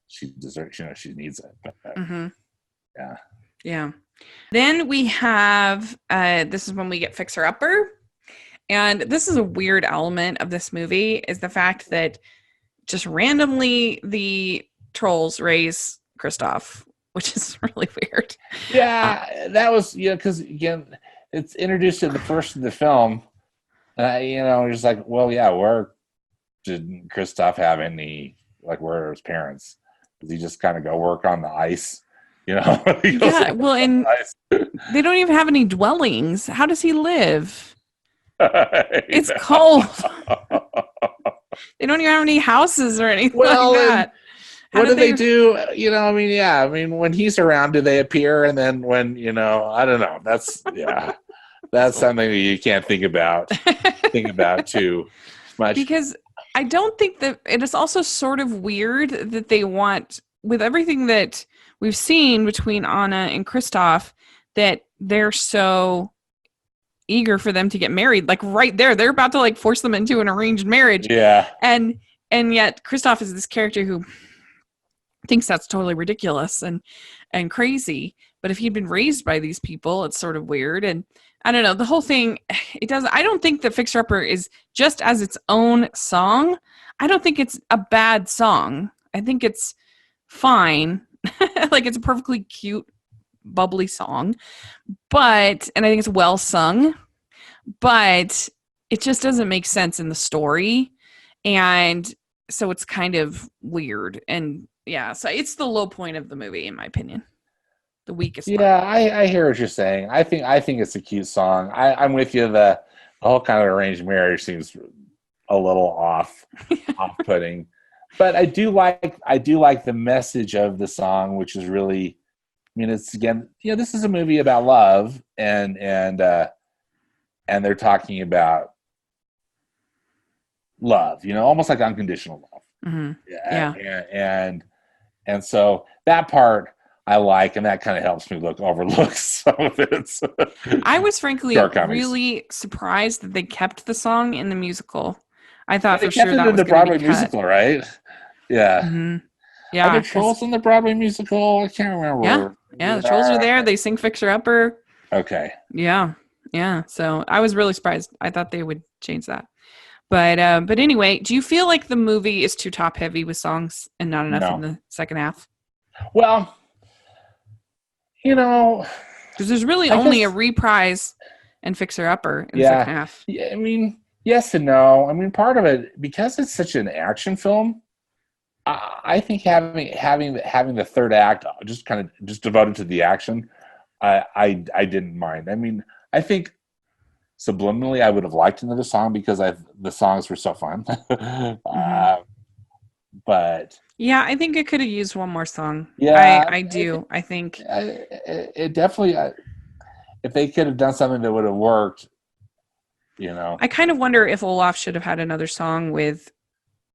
she deserves, she needs it. But, yeah. Then we have this is when we get Fixer Upper, and this is a weird element of this movie, is the fact that just randomly the trolls raise Kristoff, which is really weird. Yeah, that was, because again, it's introduced in the first of the film. Just like, well, yeah, where did Kristoff have any, like, where are his parents? Does he just kind of go work on the ice? Yeah, well, and they don't even have any dwellings. How does he live? It's cold. They don't even have any houses or anything like that. What do they do? When he's around, do they appear? And then when, I don't know. That's, that's something that you can't think about too much. Because I don't think that it is also sort of weird that they want, with everything that we've seen between Anna and Kristoff, that they're so eager for them to get married. Like, right there, they're about to, like, force them into an arranged marriage. Yeah. And yet Kristoff is this character who thinks that's totally ridiculous and crazy. But if he'd been raised by these people, it's sort of weird. And I don't know, the whole thing, I don't think that Fixer Upper is, just as its own song, I don't think it's a bad song. I think it's fine. Like, it's a perfectly cute, bubbly song. And I think it's well sung, but it just doesn't make sense in the story. And so it's kind of weird. And yeah, so it's the low point of the movie, in my opinion. The weakest part. Yeah, I hear what you're saying. I think it's a cute song. I'm with you. The whole kind of arranged marriage seems a little off-putting, but I do like the message of the song, which is really, it's, again, this is a movie about love, and they're talking about love, almost like unconditional love. Mm-hmm. Yeah. And so that part I like, and that kind of helps me overlook some of it. I was frankly really surprised that they kept the song in the musical. I thought for sure that was the Broadway musical, right? Yeah. Mm-hmm. Yeah. Are there trolls in the Broadway musical? I can't remember. Yeah. The trolls are there. They sing Fixer Upper. Okay. Yeah. So I was really surprised. I thought they would change that. But anyway, do you feel like the movie is too top heavy with songs and not enough in the second half? Well, because there's really only a reprise and Fixer Upper in the second half. Yeah, yes and no. Part of it, because it's such an action film, I think having the third act just devoted to the action, I didn't mind. I think subliminally I would have liked another song because the songs were so fun. Mm-hmm. But yeah, I think it could have used one more song. Yeah, I do. I think it definitely. If they could have done something that would have worked, I kind of wonder if Olaf should have had another song with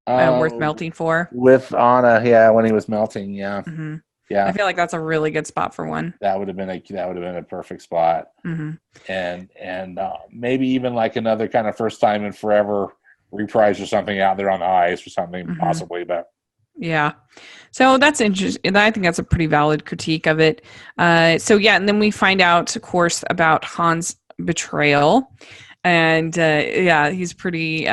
worth melting for? With Anna, yeah, when he was melting, yeah, Hmm. I yeah, feel like that's a really good spot for one. that would have been a perfect spot. Hmm. And maybe even like another kind of first time in forever reprise or something out there on the ice or something Hmm. possibly. But Yeah. So that's interesting. I think that's a pretty valid critique of it. So yeah, and then we find out, of course, about Han's betrayal, and yeah, he's pretty.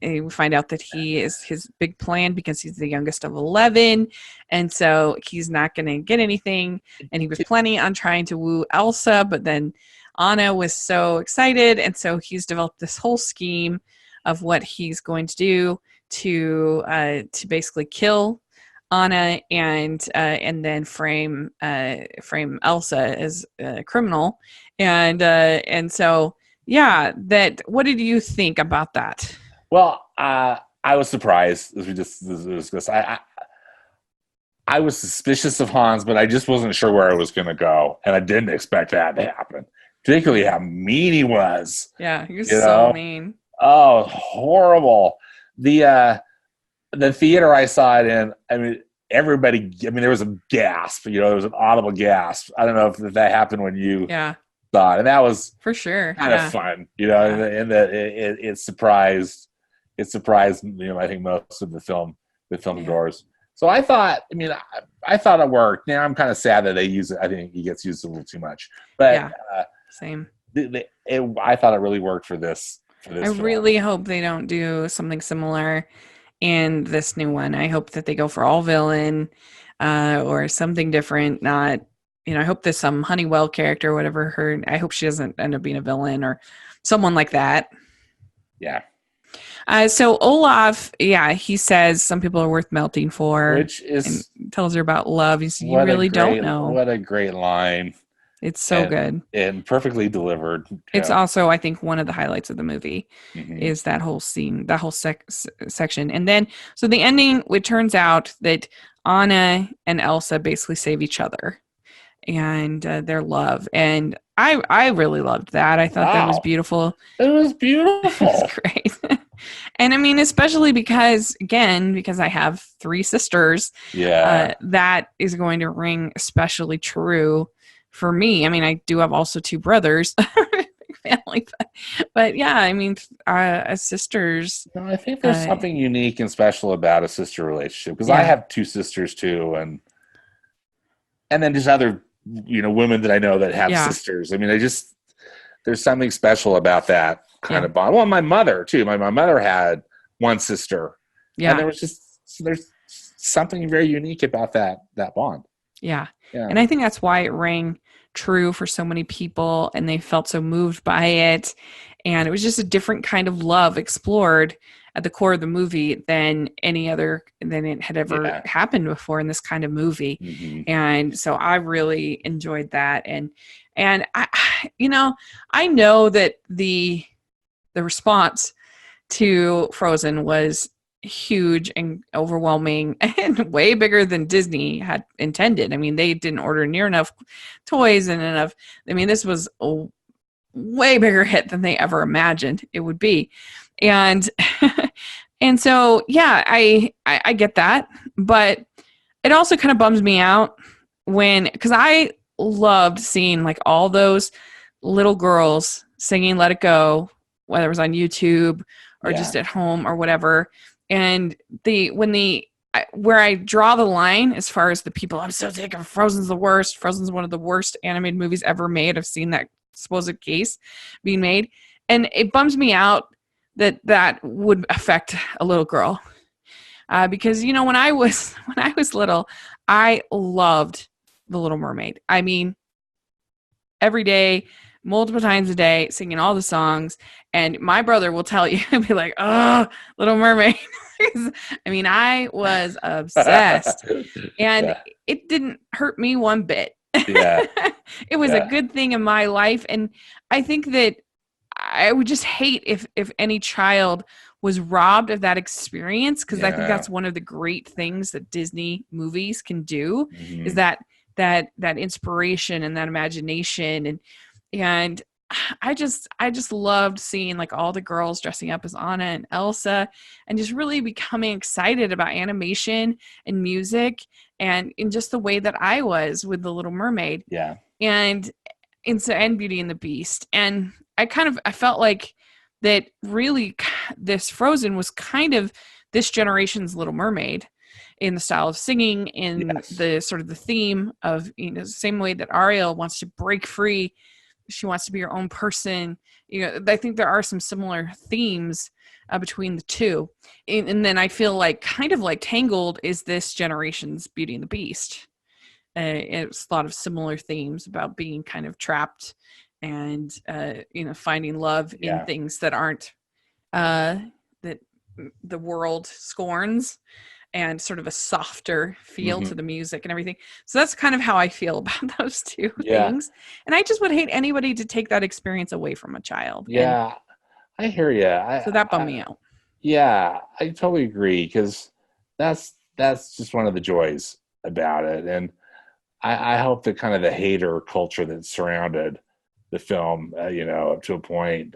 We find out that he is his big plan because he's the youngest of 11, and so he's not going to get anything. And he was planning on trying to woo Elsa, but then Anna was so excited, and so he's developed this whole scheme of what he's going to do to basically kill Anna and then frame Elsa as a criminal, and so yeah. That what did you think about that? well, I was surprised as we just discussed. I was suspicious of Hans, but I just wasn't sure where I was going to go, and I didn't expect that to happen. Particularly how mean he was. Yeah, you're You so know, mean. oh, horrible. The theater I saw it in, I mean, everybody, I mean, there was a gasp, there was an audible gasp. I don't know if that happened when you Yeah, saw it. And that was for sure. kind Yeah, of fun, yeah, and that it surprised, I think most of the film yeah, goers. So I thought, I mean, I thought it worked. Now I'm kind of sad that they use it. I think he gets used a little too much, but yeah. Same. I thought it really worked for this I film. really hope they don't do something similar in this new one. I hope that they go for all villain, or something different. Not, I hope there's some Honeywell character, or whatever her. I hope she doesn't end up being a villain or someone like that. Yeah. So Olaf, yeah, he says some people are worth melting for, Which and is tells her about love. He says, "You really don't know." what a great line, It's so good. and perfectly delivered. It's also, I think, one of the highlights of the movie Mhm. is that whole scene, that whole section. And then, so the ending, it turns out that Anna and Elsa basically save each other and their love. And I really loved that. I thought that was Wow, beautiful. it was It was beautiful. great. And I mean, especially because, again, because I have 3 sisters, Yeah, that is going to ring especially true for me. I mean, I do have also 2 brothers, big family, but yeah, I mean, as sisters, no, I think there's uh, something unique and special about a sister relationship because I yeah, have 2 sisters too, and then just other women that I know that have yeah, sisters. I mean, there's something special about that kind yeah, of bond. Well, my mother too. My mother had one sister, and yeah, there's something very unique about that bond. yeah. Yeah, And I think that's why it rang true for so many people and they felt so moved by it. And it was just a different kind of love explored at the core of the movie than it had ever yeah. happened before in this kind of movie. Hmm. And so I really enjoyed that. And I, I know that the response to Frozen was huge and overwhelming and way bigger than Disney had intended. I mean, they didn't order near enough toys and enough. I mean, this was a way bigger hit than they ever imagined it would be. And and so yeah, I get that, but it also kind of bums me out because I loved seeing like all those little girls singing Let It Go, whether it was on YouTube or Yeah, just at home or whatever. And where I draw the line as far as the people, I'm so sick of Frozen's the worst. Frozen's one of the worst animated movies ever made. I've seen that supposed case being made. And it bums me out that would affect a little girl. Because when I was little, I loved The Little Mermaid. I mean, every day, multiple times a day, singing all the songs. And my brother will tell you, he'll be like, "Oh, Little Mermaid." I mean, I was obsessed, and yeah, it didn't hurt me one bit. yeah, It was a yeah, good thing in my life, and I think that I would just hate if any child was robbed of that experience, because I think yeah. that's one of the great things that Disney movies can do, is Hmm. that inspiration and that imagination, and I just loved seeing like all the girls dressing up as Anna and Elsa and just really becoming excited about animation and music and in just the way that I was with The Little Mermaid. Yeah. And and Beauty and the Beast. And I felt like that really this Frozen was kind of this generation's Little Mermaid in the style of singing, in Yes. the sort of the theme of, the same way that Ariel wants to break free. She wants to be her own person. I think there are some similar themes between the two. And then I feel like kind of like Tangled is this generation's Beauty and the Beast. It's a lot of similar themes about being kind of trapped and, finding love in things that aren't, that the world scorns, and sort of a softer feel to the music and everything. So that's kind of how I feel about those two things. And I just would hate anybody to take that experience away from a child. Yeah, I hear you. So that bummed me out. Yeah, I totally agree, because that's just one of the joys about it. And I hope that kind of the hater culture that surrounded the film, up to a point,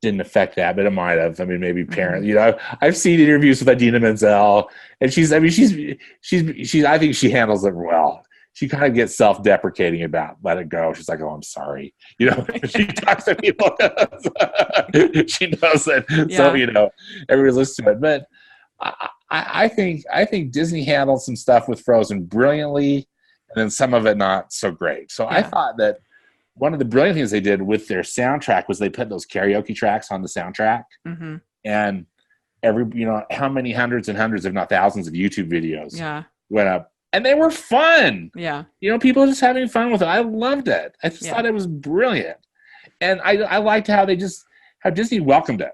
didn't affect that, but it might have. I mean, maybe parents. I've seen interviews with Idina Menzel, and she's. I think she handles it well. She kind of gets self-deprecating about let it go. She's like, "Oh, I'm sorry." She talks to people. She knows it, so everybody listens to it. But I think Disney handled some stuff with Frozen brilliantly, and then some of it not so great. So I thought that one of the brilliant things they did with their soundtrack was they put those karaoke tracks on the soundtrack, and how many hundreds and hundreds, if not thousands, of YouTube videos went up, and they were fun. Yeah, people just having fun with it. I loved it. I just thought it was brilliant, and I liked how Disney welcomed it.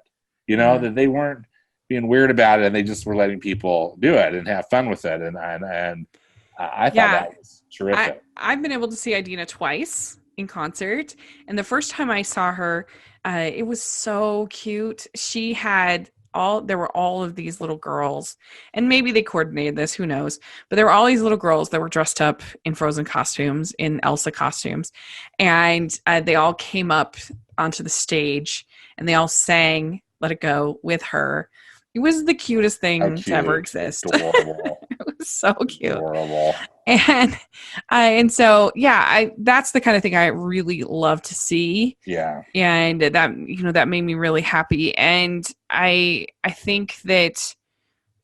That they weren't being weird about it, and they just were letting people do it and have fun with it, and I thought that was terrific. I've been able to see Idina twice in concert, and the first time I saw her, it was so cute. There were all of these little girls, and maybe they coordinated this, who knows, but there were all these little girls that were dressed up in Frozen costumes, in Elsa costumes, and they all came up onto the stage and they all sang Let It Go with her. It was the cutest thing to ever exist. Adorable. It was so cute. Adorable. And so, that's the kind of thing I really love to see. Yeah. And that made me really happy. And I think that,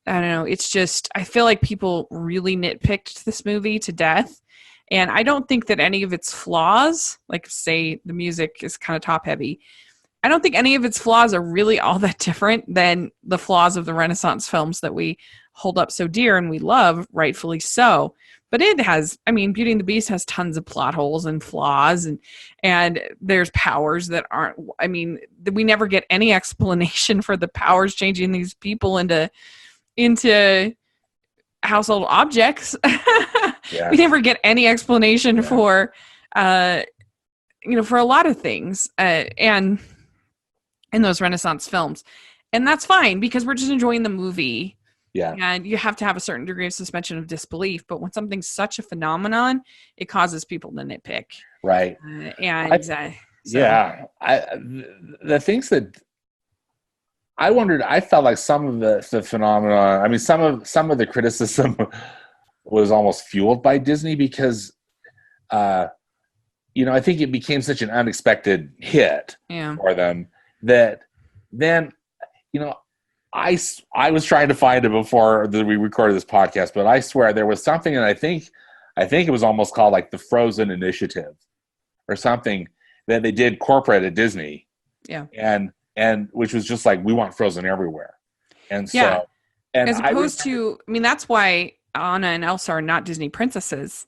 I don't know, it's just, I feel like people really nitpicked this movie to death. And I don't think that any of its flaws, like say the music is kind of top heavy, I don't think any of its flaws are really all that different than the flaws of the Renaissance films that we hold up so dear and we love, rightfully so. But it has, Beauty and the Beast has tons of plot holes and flaws, and there's powers that aren't, we never get any explanation for the powers changing these people into household objects. We never get any explanation for a lot of things, and in those Renaissance films. And that's fine, because we're just enjoying the movie. Yeah. And you have to have a certain degree of suspension of disbelief. But when something's such a phenomenon, it causes people to nitpick. Right. The things that I wondered, I felt like some of the phenomenon, some of the criticism was almost fueled by Disney, because, I think it became such an unexpected hit for them that then, I was trying to find it before we recorded this podcast, but I swear there was something, and I think it was almost called like the Frozen Initiative or something that they did corporate at Disney. Yeah. And which was just like, we want Frozen everywhere. And so, and as opposed to, that's why Anna and Elsa are not Disney princesses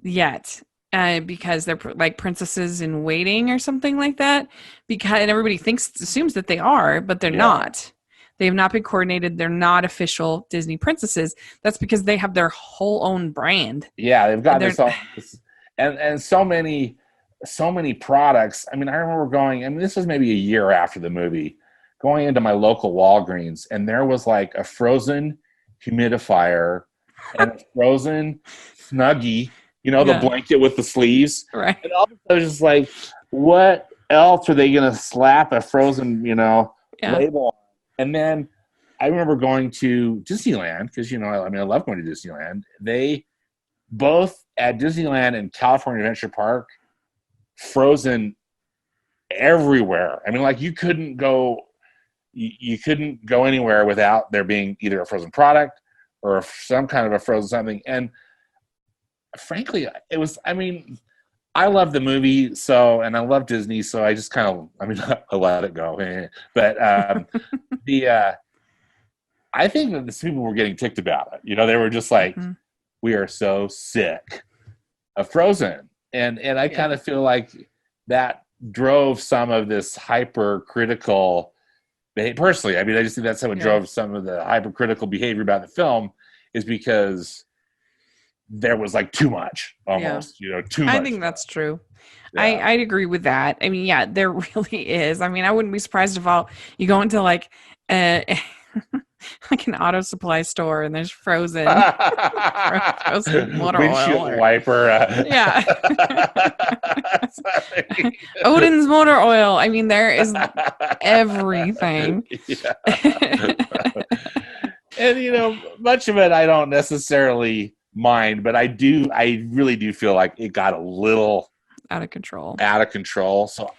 yet. Because they're like princesses in waiting or something like that. And everybody assumes that they are, but they're not. They have not been coordinated. They're not official Disney princesses. That's because they have their whole own brand. Yeah, they've got this and so many products. I remember going, this was maybe a year after the movie, going into my local Walgreens, and there was like a Frozen humidifier and a Frozen Snuggie. The blanket with the sleeves. Right. And all of I was just like, what else are they going to slap a Frozen, Yeah. label on? And then I remember going to Disneyland because, I love going to Disneyland. They both at Disneyland and California Adventure Park, Frozen everywhere. I mean, like you couldn't go anywhere without there being either a Frozen product or some kind of a Frozen something. And frankly, it was, I love the movie, and I love Disney, so I just kind of, I let it go. But I think that the people were getting ticked about it. They were just like, we are so sick of Frozen. And I kind of feel like that drove some of this hypercritical behavior. Personally, I just think that's how it drove some of the hypercritical behavior about the film, is because there was like too much almost, too much. I think that's true. Yeah. I'd agree with that. There really is. I wouldn't be surprised if you go into like like an auto supply store and there's frozen motor oil. Wiper. Odin's motor oil. There is everything. And much of it I don't necessarily mind, but I really do feel like it got a little out of control. So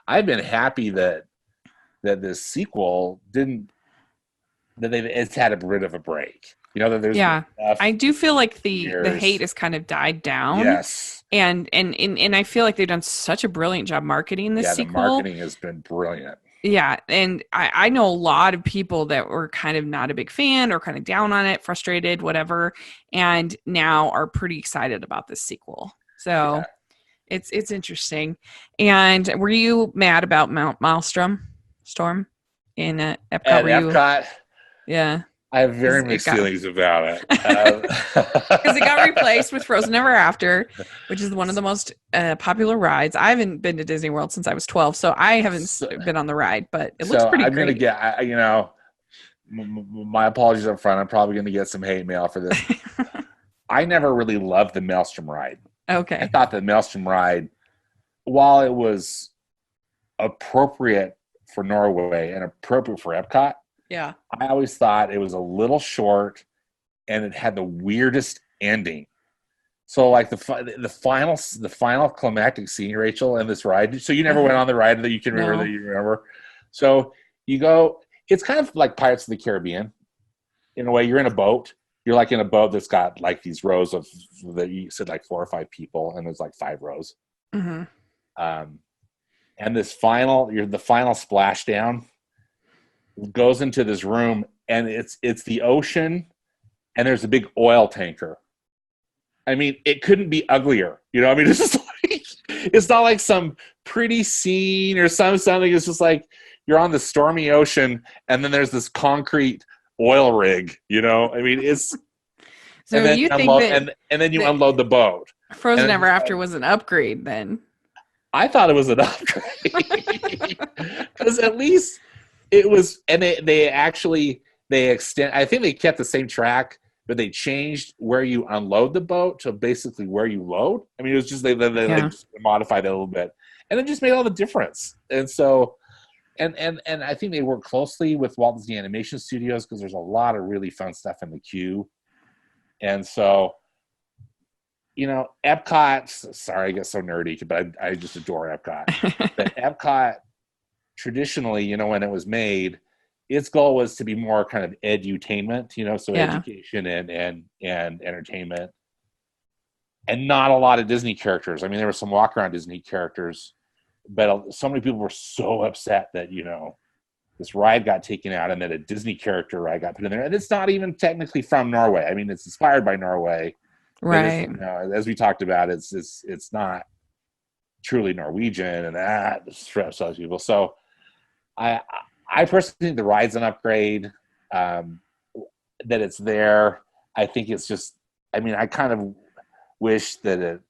I've been happy that this sequel it's had a bit of a break. That there's I do feel like the hate has kind of died down. Yes. And I feel like they've done such a brilliant job marketing this sequel. The marketing has been brilliant. Yeah, and I know a lot of people that were kind of not a big fan or kind of down on it, frustrated, whatever, and now are pretty excited about this sequel. So it's interesting. And were you mad about Maelstrom Storm in Epcot? At Epcot? Yeah. I have very mixed feelings about it. Because it got replaced with Frozen Ever After, which is one of the most popular rides. I haven't been to Disney World since I was 12, so I haven't been on the ride, but it looks pretty great. I'm going to get, my apologies up front. I'm probably going to get some hate mail for this. I never really loved the Maelstrom ride. Okay. I thought the Maelstrom ride, while it was appropriate for Norway and appropriate for Epcot, yeah, I always thought it was a little short, and it had the weirdest ending. So, like the final climactic scene, Rachel, in this ride. So you never went on the ride that you can remember that you remember. So you go. It's kind of like Pirates of the Caribbean, in a way. You're in a boat. You're like in a boat that's got like these rows of that you said like 4 or 5 people, and there's like 5 rows. Mm-hmm. And the final splashdown goes into this room, and it's the ocean, and there's a big oil tanker. It couldn't be uglier. It's just like, it's not like some pretty scene or something. It's just like you're on the stormy ocean, and then there's this concrete oil rig. It's so and then you think that and then you unload the boat. Frozen Ever After was an upgrade then. I thought it was an upgrade because at least it was, and they extend. I think they kept the same track, but they changed where you unload the boat to basically where you load. It was just they just modified it a little bit, and it just made all the difference. And so, and I think they work closely with Walt Disney Animation Studios because there's a lot of really fun stuff in the queue. And so, Epcot. Sorry, I get so nerdy, but I just adore Epcot. But Epcot, traditionally, when it was made, its goal was to be more kind of edutainment, so education and entertainment, and not a lot of Disney characters. There were some walk around Disney characters, but so many people were so upset that this ride got taken out and that a Disney character ride got put in there, and it's not even technically from Norway. It's inspired by Norway, right? As we talked about, it's not truly Norwegian, and that stressed other people. So I personally think the ride's an upgrade. That it's there. I think it's just. I kind of wish that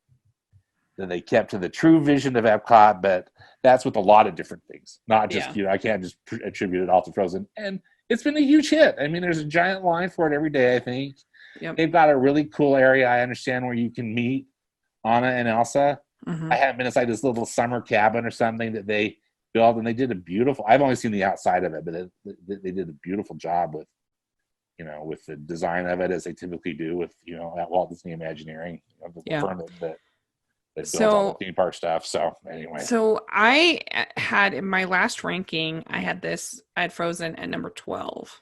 they kept to the true vision of Epcot, but that's with a lot of different things. Not just I can't just attribute it all to Frozen. And it's been a huge hit. There's a giant line for it every day. I think they've got a really cool area. I understand where you can meet Anna and Elsa. Mhm. I haven't been inside this little summer cabin or something that they built, and they did a beautiful. I've only seen the outside of it, but they did a beautiful job with with the design of it, as they typically do with at Walt Disney Imagineering, the Yeah. firm that builds all So the theme park stuff. So anyway, so I had in my last ranking, I had Frozen at number 12.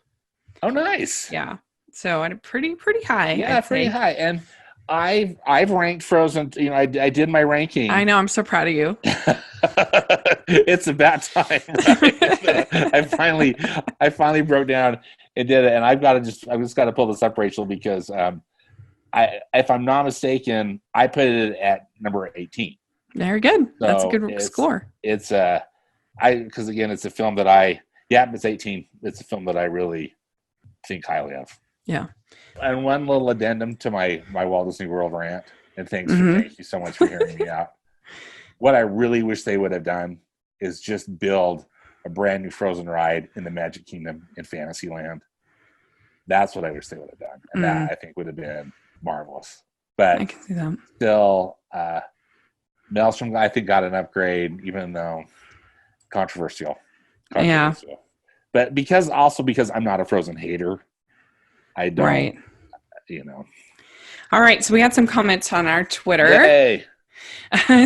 oh nice, Yeah. So I had pretty high, yeah, I'd pretty say. high. And I've ranked Frozen. I did my ranking. I know, I'm so proud of you. It's about time, right? I finally broke down and did it, and I've just got to pull this up, Rachel, because if I'm not mistaken, I put it at number 18. Very good. That's a So good score. it's because again, it's a film that it's 18. It's a film that I really think highly of. Yeah. And one little addendum to my Walt Disney World rant, and thank you so much for hearing me out. What I really wish they would have done is just build a brand new Frozen ride in the Magic Kingdom in Fantasyland. That's what I wish they would have done, and that I think would have been marvelous. But I can see that. still, Maelstrom I think got an upgrade, even though controversial. Yeah. But because I'm not a Frozen hater, I don't. Right. All right. So we had some comments on our Twitter. Yay.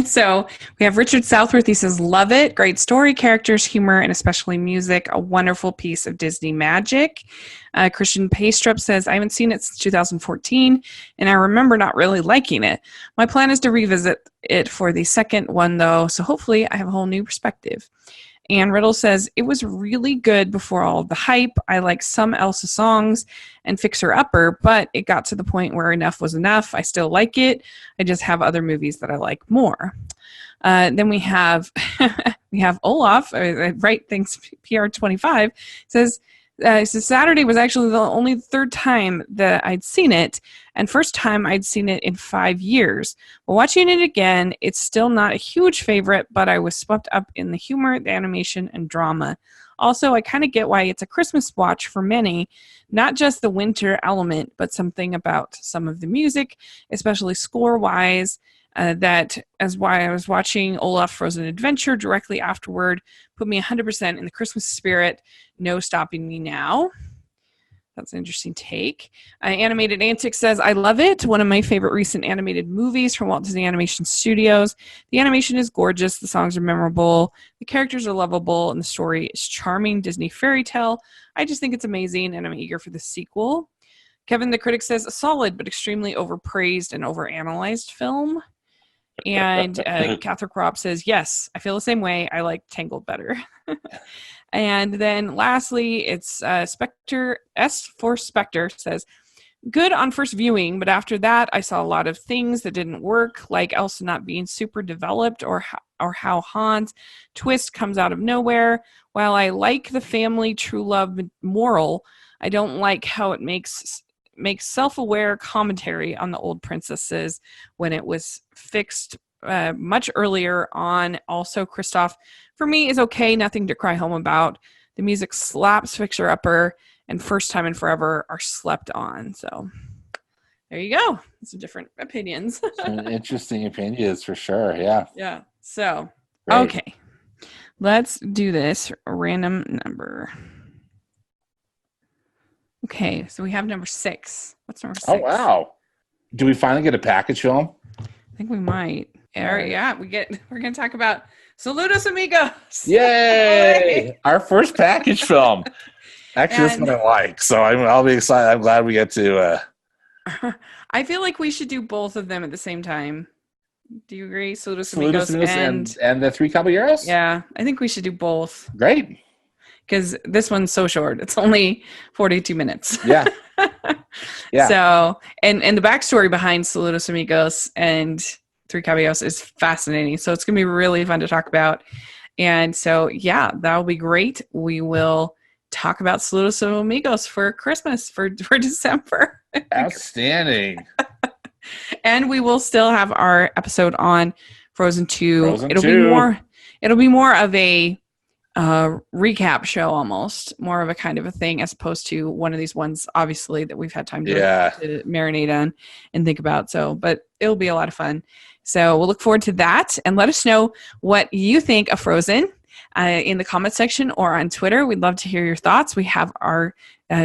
So we have Richard Southworth. He says, love it. Great story, characters, humor, and especially music. A wonderful piece of Disney magic. Christian Paystrup says, I haven't seen it since 2014, and I remember not really liking it. My plan is to revisit it for the second one, though, so hopefully I have a whole new perspective. Anne Riddle says, it was really good before all of the hype. I like some Elsa songs and Fixer Upper, but it got to the point where enough was enough. I still like it. I just have other movies that I like more. Then we have Olaf, right? Thanks, PR25, says Saturday was actually the only third time that I'd seen it, and first time I'd seen it in 5 years. But watching it again, it's still not a huge favorite, but I was swept up in the humor, the animation, and drama. Also, I kind of get why it's a Christmas watch for many, not just the winter element, but something about some of the music, especially score-wise, that as why I was watching Olaf Frozen Adventure directly afterward, put me 100% in the Christmas spirit. No stopping me now. That's an interesting take. Animated Antics says, I love it. One of my favorite recent animated movies from Walt Disney Animation Studios. The animation is gorgeous. The songs are memorable. The characters are lovable. And the story is charming Disney fairy tale. I just think it's amazing, and I'm eager for the sequel. Kevin the Critic says, a solid but extremely overpraised and overanalyzed film. And Catherine Kropp says, yes, I feel the same way. I like Tangled better. And then lastly, it's Spectre, S for Spectre says, good on first viewing, but after that, I saw a lot of things that didn't work, like Elsa not being super developed or how Hans' twist comes out of nowhere. While I like the family true love moral, I don't like how it makes self-aware commentary on the old princesses when it was fixed much earlier on. Also, Kristoff, for me, is okay, nothing to cry home about. The music slaps, Fixer Upper, and First Time in Forever are slept on. So there you go. Some different opinions. Some interesting opinions for sure. Yeah. Yeah. So, Great. Okay. Let's do this random number. Okay, so we have number 6. What's number 6? Oh, wow. Do we finally get a package film? I think we might. Yeah, we're going to talk about Saludos Amigos. Yay! Our first package film. Actually, that's what I like. So I'll be excited. I'm glad we get to. I feel like we should do both of them at the same time. Do you agree? Saludos Amigos and the Three Caballeros? Yeah, I think we should do both. Great. Because this one's so short. It's only 42 minutes. Yeah. Yeah. So, and the backstory behind Saludos Amigos and Three Caballeros is fascinating. So it's going to be really fun to talk about. And so, yeah, that'll be great. We will talk about Saludos Amigos for Christmas, for December. Outstanding. And we will still have our episode on Frozen 2. It'll be more of a recap show, almost more of a kind of a thing, as opposed to one of these ones, obviously, that we've had time to marinate on and think about. So, but it'll be a lot of fun. So we'll look forward to that, and let us know what you think of Frozen in the comment section or on Twitter. We'd love to hear your thoughts. We have our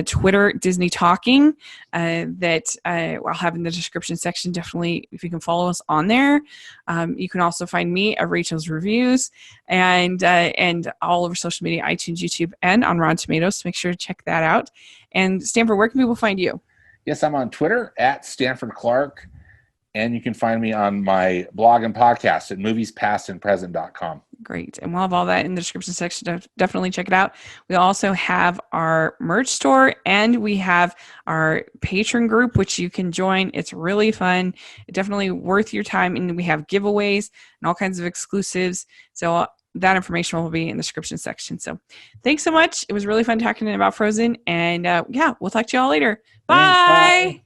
Twitter Disney Talking that I'll have in the description section. Definitely, if you can follow us on there. You can also find me at Rachel's Reviews and all over social media, iTunes, YouTube, and on Rotten Tomatoes. So make sure to check that out. And Stanford, where can people find you? Yes, I'm on Twitter at Stanford Clark. And you can find me on my blog and podcast at moviespastandpresent.com. Great. And we'll have all that in the description section. Definitely check it out. We also have our merch store, and we have our patron group, which you can join. It's really fun. Definitely worth your time. And we have giveaways and all kinds of exclusives. So that information will be in the description section. So thanks so much. It was really fun talking about Frozen. And we'll talk to you all later. Bye. Thanks, bye.